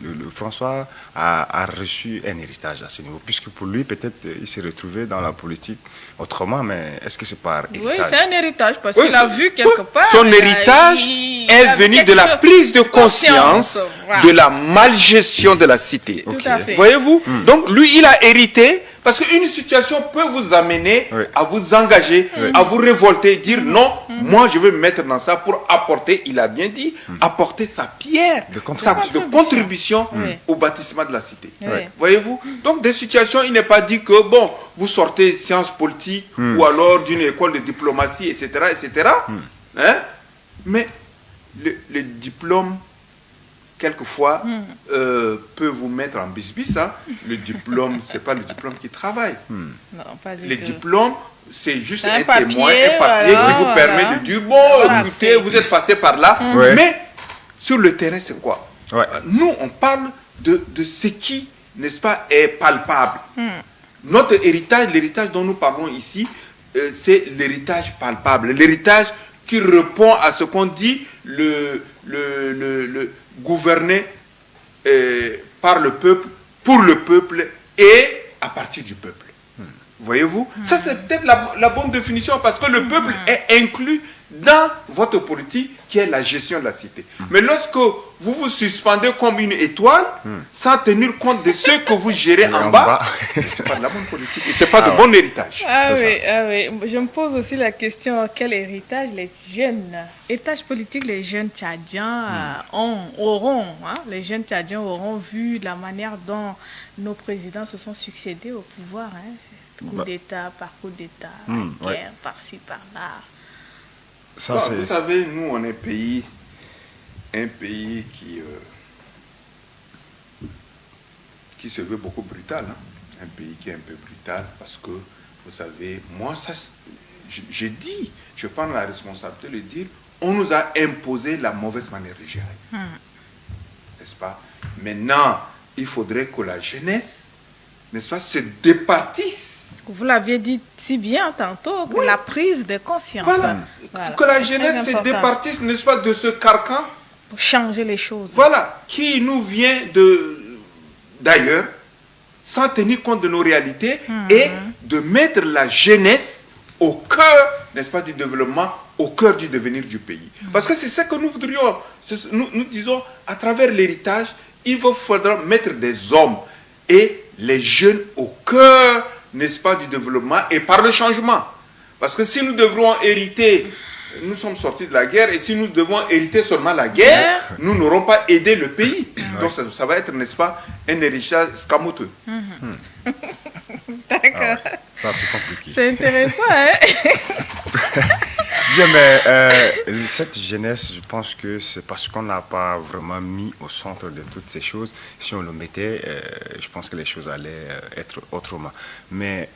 le François a reçu un héritage à ce niveau? Puisque pour lui, peut-être, il s'est retrouvé dans la politique autrement, mais est-ce que c'est par héritage? Oui, c'est un héritage, parce qu'il a vu quelque part. Son héritage est venu de la prise de conscience de la malgestion de la cité. Tout à fait. Voyez-vous? Donc, lui, il a hérité. Parce qu'une situation peut vous amener à vous engager, à vous révolter, dire non, moi je veux me mettre dans ça pour apporter, il a bien dit, apporter sa pierre de contribution au bâtissement de la cité. Voyez-vous? Donc des situations, il n'est pas dit que, bon, vous sortez sciences politiques ou alors d'une école de diplomatie, etc. Hein? Mais le diplôme, quelquefois, peut vous mettre en bisbis. Hein. Le diplôme, ce n'est pas le diplôme qui travaille. Non, pas du le tout. Diplôme, c'est juste un papier, témoin, un papier qui vous permet de dire, bon, écoutez, vous êtes passé par là. Mais sur le terrain, c'est quoi? Nous, on parle de ce qui, n'est-ce pas, est palpable. Notre héritage, l'héritage dont nous parlons ici, c'est l'héritage palpable. L'héritage qui répond à ce qu'on dit le gouverner par le peuple, pour le peuple et à partir du peuple. Voyez-vous? Ça, c'est peut-être la bonne définition, parce que le peuple est inclus dans votre politique qui est la gestion de la cité. Mais lorsque vous vous suspendez comme une étoile, sans tenir compte de ce que vous gérez en bas, c'est pas de la bonne politique et c'est pas de bon héritage. Oui. Je me pose aussi la question, quel héritage héritage politique les jeunes Tchadiens auront, hein? Les jeunes Tchadiens auront vu la manière dont nos présidents se sont succédés au pouvoir, hein? Coup d'État par coup d'État, guerre par-ci, par-là. Ça, vous savez, nous, on est un pays qui se veut beaucoup brutal. Hein? Un pays qui est un peu brutal parce que, vous savez, moi, ça, je prends la responsabilité de le dire, on nous a imposé la mauvaise manière de gérer. N'est-ce pas? Maintenant, il faudrait que la jeunesse, n'est-ce pas, se départisse. Vous l'aviez dit si bien tantôt, que la prise de conscience. Voilà. Que la jeunesse se départisse, n'est-ce pas, de ce carcan. Pour changer les choses. Voilà, qui nous vient d'ailleurs, sans tenir compte de nos réalités, et de mettre la jeunesse au cœur, n'est-ce pas, du développement, au cœur du devenir du pays. Parce que c'est ça que nous voudrions. Nous disons, à travers l'héritage, il faudra mettre des hommes et les jeunes au cœur, n'est-ce pas, du développement et par le changement. Parce que si nous devrons hériter, nous sommes sortis de la guerre, et si nous devons hériter seulement la guerre, nous n'aurons pas aidé le pays. Donc ça va être, n'est-ce pas, un héritage escamoteux. D'accord. Ça, c'est compliqué. C'est intéressant, hein? Bien, mais cette jeunesse, je pense que c'est parce qu'on n'a pas vraiment mis au centre de toutes ces choses. Si on le mettait, je pense que les choses allaient être autrement. Mais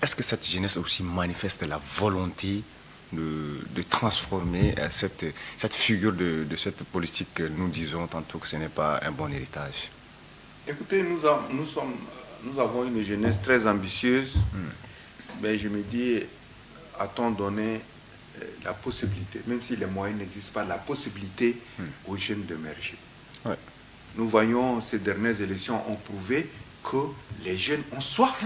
est-ce que cette jeunesse aussi manifeste la volonté de transformer cette figure de cette politique que nous disons tantôt que ce n'est pas un bon héritage? Écoutez, nous avons une jeunesse très ambitieuse, mais je me dis, a-t-on donné la possibilité, même si les moyens n'existent pas, la possibilité aux jeunes d'émerger. Ouais. Nous voyons, ces dernières élections ont prouvé que les jeunes ont soif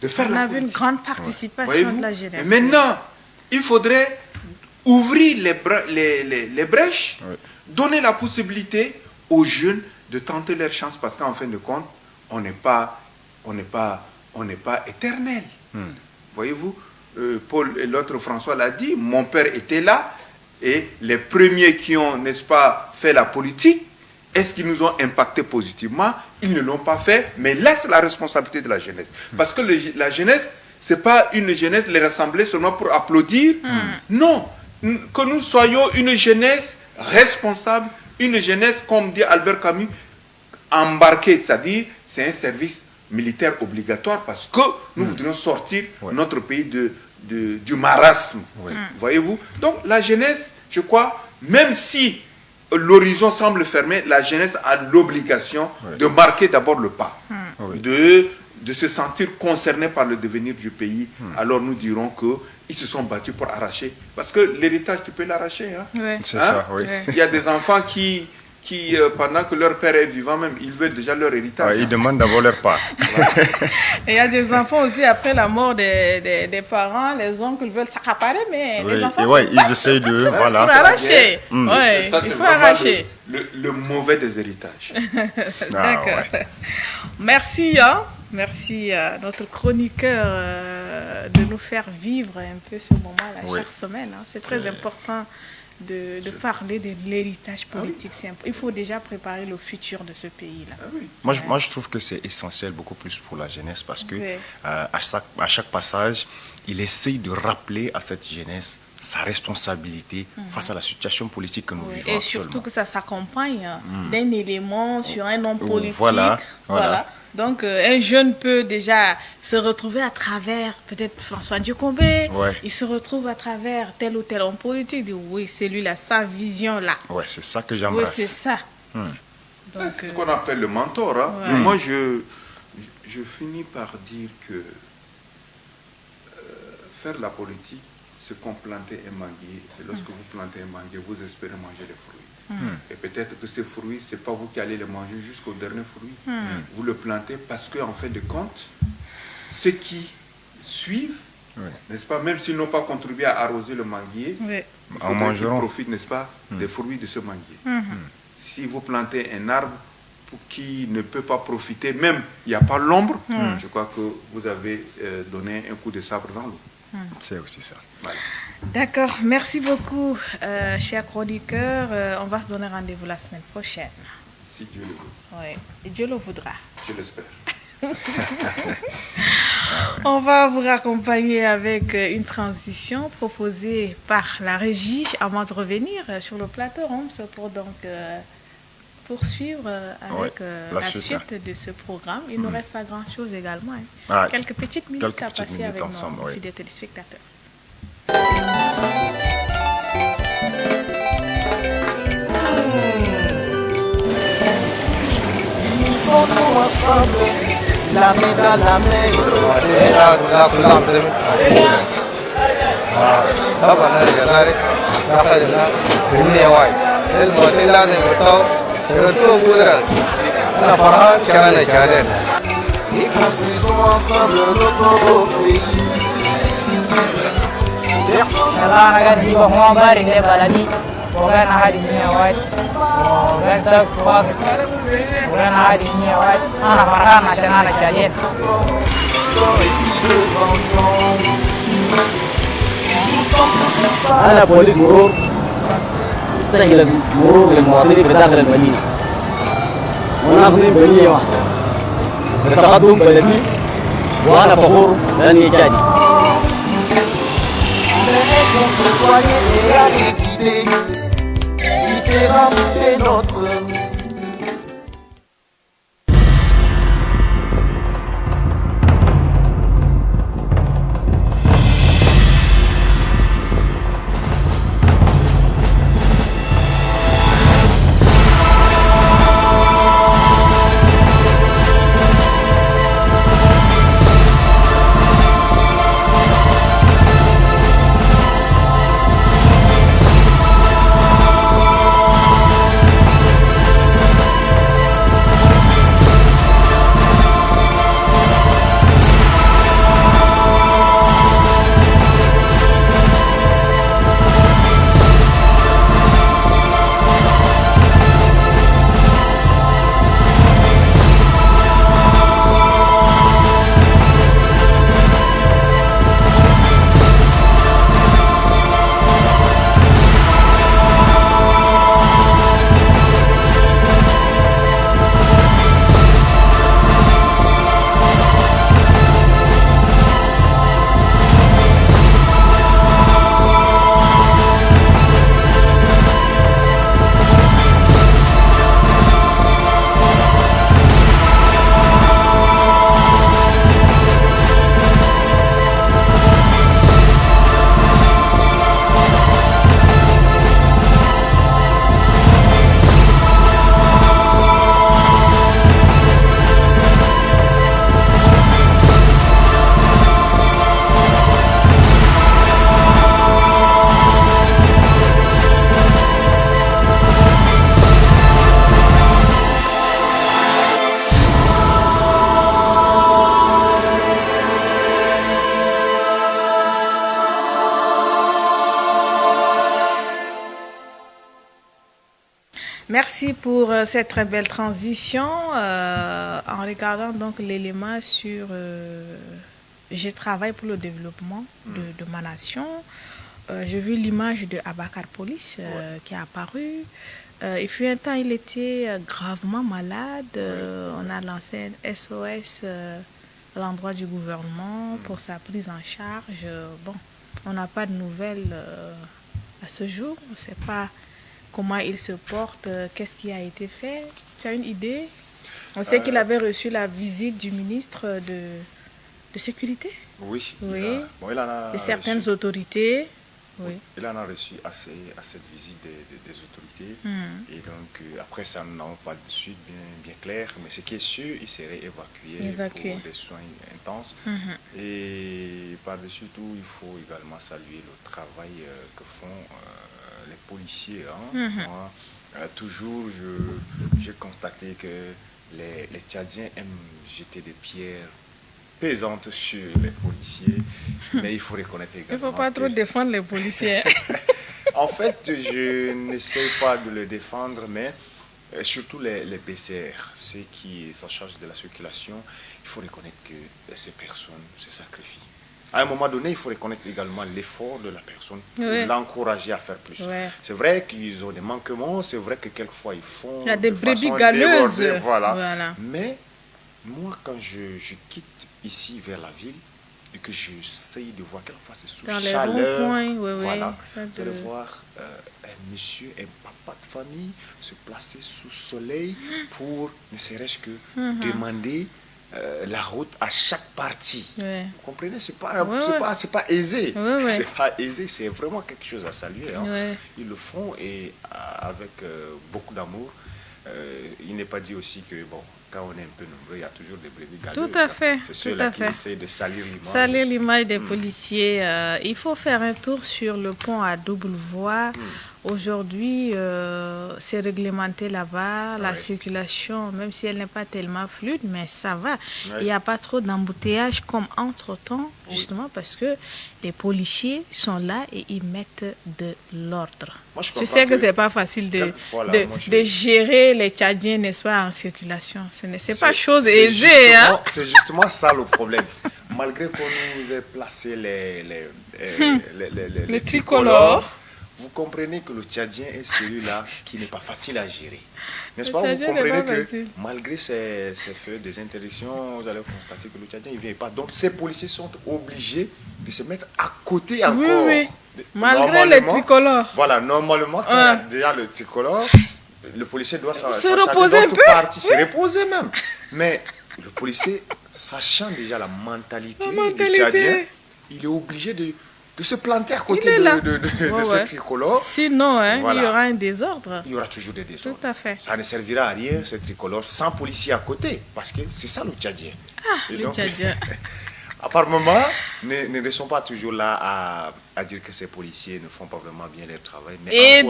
de faire On la a vu une politique. grande participation Voyez-vous? de la jeunesse. Et maintenant, il faudrait ouvrir les brèches, donner la possibilité aux jeunes de tenter leur chance, parce qu'en fin de compte, on n'est pas éternel. Voyez-vous, Paul et l'autre François l'a dit, mon père était là, et les premiers qui ont, n'est-ce pas, fait la politique, est-ce qu'ils nous ont impacté positivement? Ils ne l'ont pas fait, mais là, c'est la responsabilité de la jeunesse. Parce que la jeunesse, ce n'est pas une jeunesse, les rassembler seulement pour applaudir. Non, que nous soyons une jeunesse responsable, une jeunesse, comme dit Albert Camus, embarquée, c'est-à-dire c'est un service militaire obligatoire parce que nous voudrions sortir notre pays du marasme. Voyez-vous? Donc la jeunesse, je crois, même si l'horizon semble fermé, la jeunesse a l'obligation de marquer d'abord le pas, de se sentir concerné par le devenir du pays. Alors nous dirons qu'ils se sont battus pour arracher. Parce que l'héritage, tu peux l'arracher. Hein? C'est ça, oui. Il y a des enfants qui pendant que leur père est vivant même, ils veulent déjà leur héritage. Ils demandent d'abord leur part. Et il y a des enfants aussi, après la mort des parents, les oncles veulent s'accaparer, mais les enfants ils essayent de... Voilà. Il faut arracher. Ça, il faut arracher. Le mauvais des héritages. D'accord. Merci, merci à notre chroniqueur de nous faire vivre un peu ce moment-là chaque semaine. C'est très important de parler de l'héritage politique. Il faut déjà préparer le futur de ce pays-là. Moi, je trouve que c'est essentiel beaucoup plus pour la jeunesse parce que à chaque passage, il essaye de rappeler à cette jeunesse sa responsabilité face à la situation politique que nous vivons et actuellement. surtout que ça s'accompagne d'un élément sur un homme politique. Voilà. Donc, un jeune peut déjà se retrouver à travers peut-être François Diocombé. Il se retrouve à travers tel ou tel homme politique. Il dit oui, c'est lui-là, sa vision-là. Ouais, c'est ça que j'embrasse. Oui, c'est ça. C'est ce qu'on appelle le mentor. Hein. Moi, je finis par dire que faire la politique, c'est comme planter un manguier. Et lorsque vous plantez un manguier, vous espérez manger les fruits. Et peut-être que ces fruits, ce n'est pas vous qui allez les manger jusqu'au dernier fruit. Vous le plantez parce qu'en fin de compte, ceux qui suivent, n'est-ce pas, même s'ils n'ont pas contribué à arroser le manguier, il faut qu'ils profitent, n'est-ce pas, des fruits de ce manguier. Si vous plantez un arbre qui ne peut pas profiter, même il n'y a pas l'ombre, je crois que vous avez donné un coup de sabre dans l'eau. C'est aussi ça. Voilà. D'accord, merci beaucoup, chers chroniqueurs. On va se donner rendez-vous la semaine prochaine. Si Dieu le veut. Oui, et Dieu le voudra. Je l'espère. On va vous raccompagner avec une transition proposée par la régie avant de revenir sur le plateau pour donc poursuivre avec la suite de ce programme. Il ne nous reste pas grand-chose également. Quelques petites minutes à passer avec nos fidèles téléspectateurs. Nous sommes ensemble, la main dans la et construisons ensemble notre beau pays. Personne وغانا هادي نيوات وغانا باقي وغانا هادي نيوات أنا فرحان عشان أنا شايف أنا بوليس مرور سهل المرور للمواطنين بداخل المدينة ونحن بنية بتقدم بلدي وأنا فخور لأني تشادي Merci pour cette très belle transition. En regardant donc l'élément sur je travaille pour le développement de ma nation, j'ai vu l'image de Abakar Police qui est apparue. Il fut un temps, il était gravement malade. On a lancé un SOS à l'endroit du gouvernement pour sa prise en charge. Bon, on n'a pas de nouvelles à ce jour. On ne sait pas comment il se porte, qu'est-ce qui a été fait. Tu as une idée? On sait qu'il avait reçu la visite du ministre de Sécurité. Oui. Il et certaines autorités. Oui. Il en a reçu à cette visite des autorités. Et donc, après ça, nous n'avons pas de suite bien clair. Mais ce qui est sûr, il serait évacué pour des soins intenses. Et par-dessus tout, il faut également saluer le travail que font les policiers. Moi, toujours, j'ai constaté que les Tchadiens aiment jeter des pierres pesante sur les policiers, mais il faut reconnaître également. Il ne faut pas trop défendre les policiers. En fait, je n'essaie pas de les défendre, mais surtout les PCR, ceux qui s'en chargent de la circulation, il faut reconnaître que ces personnes se sacrifient. À un moment donné, il faut reconnaître également l'effort de la personne pour l'encourager à faire plus. C'est vrai qu'ils ont des manquements, c'est vrai que quelquefois ils font. Il y a des brebis galeuses. Voilà. Mais moi, quand je quitte ici vers la ville et que j'essaye de voir quelquefois c'est sous chaleur, de le voir un monsieur, un papa de famille se placer sous soleil pour ne serait-ce que demander la route à chaque partie. Vous comprenez? C'est pas aisé. C'est pas aisé, c'est vraiment quelque chose à saluer. Ils le font et avec beaucoup d'amour. Il n'est pas dit aussi que quand on est un peu nombreux, il y a toujours des brebis galeuses. Tout à fait. C'est ceux-là qui essaient de salir l'image. Salir l'image des policiers. Il faut faire un tour sur le pont à double voie. Aujourd'hui, c'est réglementé là-bas. La circulation, même si elle n'est pas tellement fluide, mais ça va. Il n'y a pas trop d'embouteillage comme entre-temps, justement parce que les policiers sont là et ils mettent de l'ordre. Tu sais que ce n'est pas facile de gérer les Tchadiens, n'est-ce pas, en circulation. Ce n'est pas chose aisée. C'est justement ça le problème. Malgré qu'on nous ait placé les tricolores, vous comprenez que le Tchadien est celui-là qui n'est pas facile à gérer. N'est-ce pas? Vous comprenez que malgré ces faits, des interdictions, vous allez constater que le Tchadien ne vient pas. Donc ces policiers sont obligés de se mettre à côté encore. Oui. Malgré les tricolores. Voilà, normalement, quand il y a déjà le tricolore, le policier doit se reposer un peu. Se reposer même. Mais le policier, sachant déjà la mentalité du Tchadien, il est obligé de se planter à côté de ce tricolore. Sinon, il y aura un désordre. Il y aura toujours des désordres. Tout à fait. Ça ne servira à rien, ce tricolore, sans policier à côté. Parce que c'est ça le Tchadien. Le Tchadien. À part moment, ne sont pas toujours là à dire que ces policiers ne font pas vraiment bien leur travail. Mais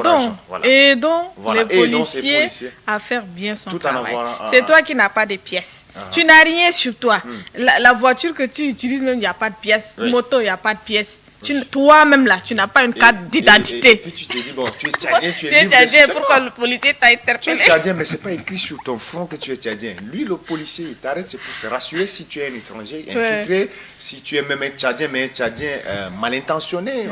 aidons les policiers à faire bien son travail. C'est toi qui n'as pas de pièces. Tu n'as rien sur toi. La voiture que tu utilises, même, il n'y a pas de pièces. Moto, il n'y a pas de pièces. Toi-même là, tu n'as pas une carte d'identité. Et puis tu te dis, bon, tu es Tchadien, tu es libre. Tchadien, pourquoi le policier t'a interpellé? Tu es Tchadien, mais ce n'est pas écrit sur ton front que tu es Tchadien. Lui, le policier, il t'arrête, c'est pour se rassurer si tu es un étranger infiltré, si tu es même un Tchadien, mais un Tchadien mal intentionné,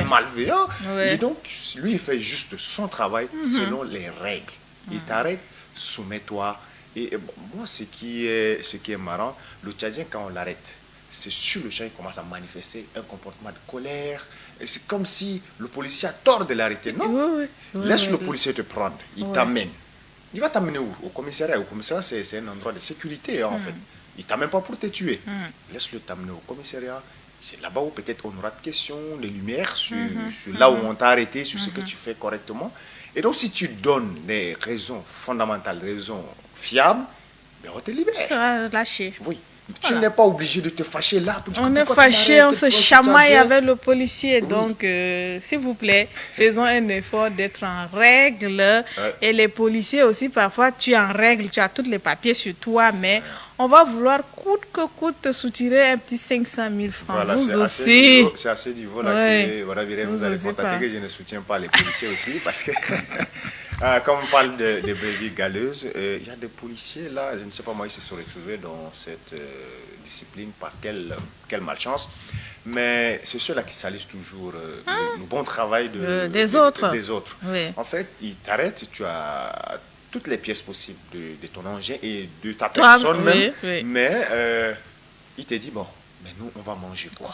malveillant. Et donc, lui, il fait juste son travail selon les règles. Il t'arrête, soumets-toi. Et moi, ce qui est marrant, le Tchadien, quand on l'arrête, c'est sur le champ, il commence à manifester un comportement de colère. Et c'est comme si le policier a tort de l'arrêter. Non, laisse le policier te prendre. Il t'amène. Il va t'amener où? Au commissariat. Au commissariat, c'est un endroit de sécurité, en fait. Il ne t'amène pas pour te tuer. Laisse-le t'amener au commissariat. C'est là-bas où peut-être on aura de questions, des lumières sur là où on t'a arrêté, sur ce que tu fais correctement. Et donc, si tu donnes des raisons fondamentales, des raisons fiables, ben on te libère. Tu seras lâché. Oui. Tu n'es pas obligé de te fâcher là. On est fâché, on se chamaille avec le policier. Donc, s'il vous plaît, faisons un effort d'être en règle. Et les policiers aussi, parfois, tu es en règle, tu as tous les papiers sur toi, mais on va vouloir coûte que coûte te soutirer un petit 500 000 francs. Voilà, vous aussi. C'est à ce niveau-là que vous allez constater que je ne soutiens pas les policiers aussi, parce que comme on parle de brebis galeuses, il y a des policiers là, je ne sais pas moi, ils se sont retrouvés dans cette discipline par quelle malchance, mais c'est ceux-là qui salissent toujours le bon travail des autres. Oui. En fait, ils t'arrêtent, tu as toutes les pièces possibles de ton engin et de ta personne même, mais il te dit, bon, mais nous, on va manger quoi?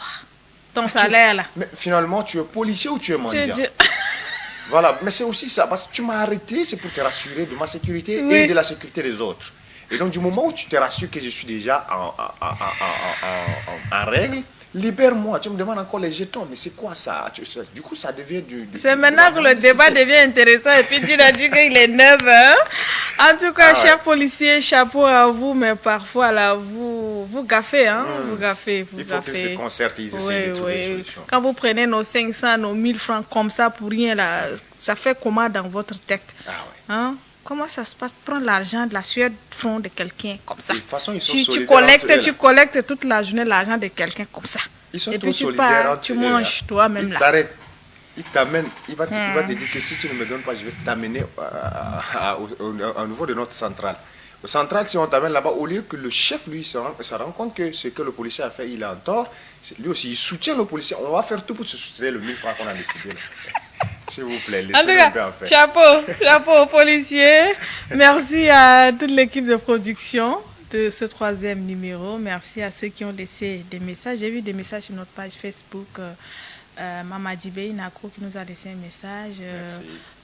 Ton salaire là. Mais finalement, tu es policier ou tu es mendiant? Voilà, mais c'est aussi ça, parce que tu m'as arrêté, c'est pour te rassurer de ma sécurité et de la sécurité des autres. Et donc, du moment où tu te rassures que je suis déjà en règle, libère-moi. Tu me demandes encore les jetons, mais c'est quoi ça? Du coup, ça devient c'est maintenant que le débat devient intéressant et puis tu as dit qu'il est 9h. En tout cas, chers policiers, chapeau à vous, mais parfois, là, vous gaffez, hein? Vous gaffez. Il faut qu'ils se concertent, ils essaient de trouver une solution. Quand vous prenez nos 500, nos 1000 francs comme ça pour rien, là, ça fait comment dans votre tête? Hein? Comment ça se passe? Prendre l'argent de la sueur du front de quelqu'un comme ça. De toute façon, ils sont tu collectes toute la journée l'argent de quelqu'un comme ça. Ils sont et trop puis tu pars, tu manges toi-même là. Il t'arrête, il t'amène, il va te dire que si tu ne me donnes pas, je vais t'amener au niveau de notre centrale. Au central, si on t'amène là-bas, au lieu que le chef, lui, se rend compte que ce que le policier a fait, il est en tort, lui aussi, il soutient le policier. On va faire tout pour se soutenir le 1000 francs qu'on a décidé là. S'il vous plaît, laissez-le bien faire. Chapeau aux policiers. Merci à toute l'équipe de production de ce 3e numéro. Merci à ceux qui ont laissé des messages. J'ai vu des messages sur notre page Facebook. Mama Dibé Inakro qui nous a laissé un message.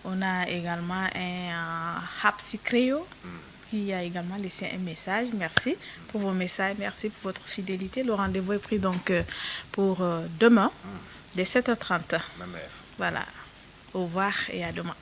On a également un Hapsi Créo qui a également laissé un message. Merci pour vos messages. Merci pour votre fidélité. Le rendez-vous est pris donc pour demain, dès 7h30. Voilà. Au revoir et à demain.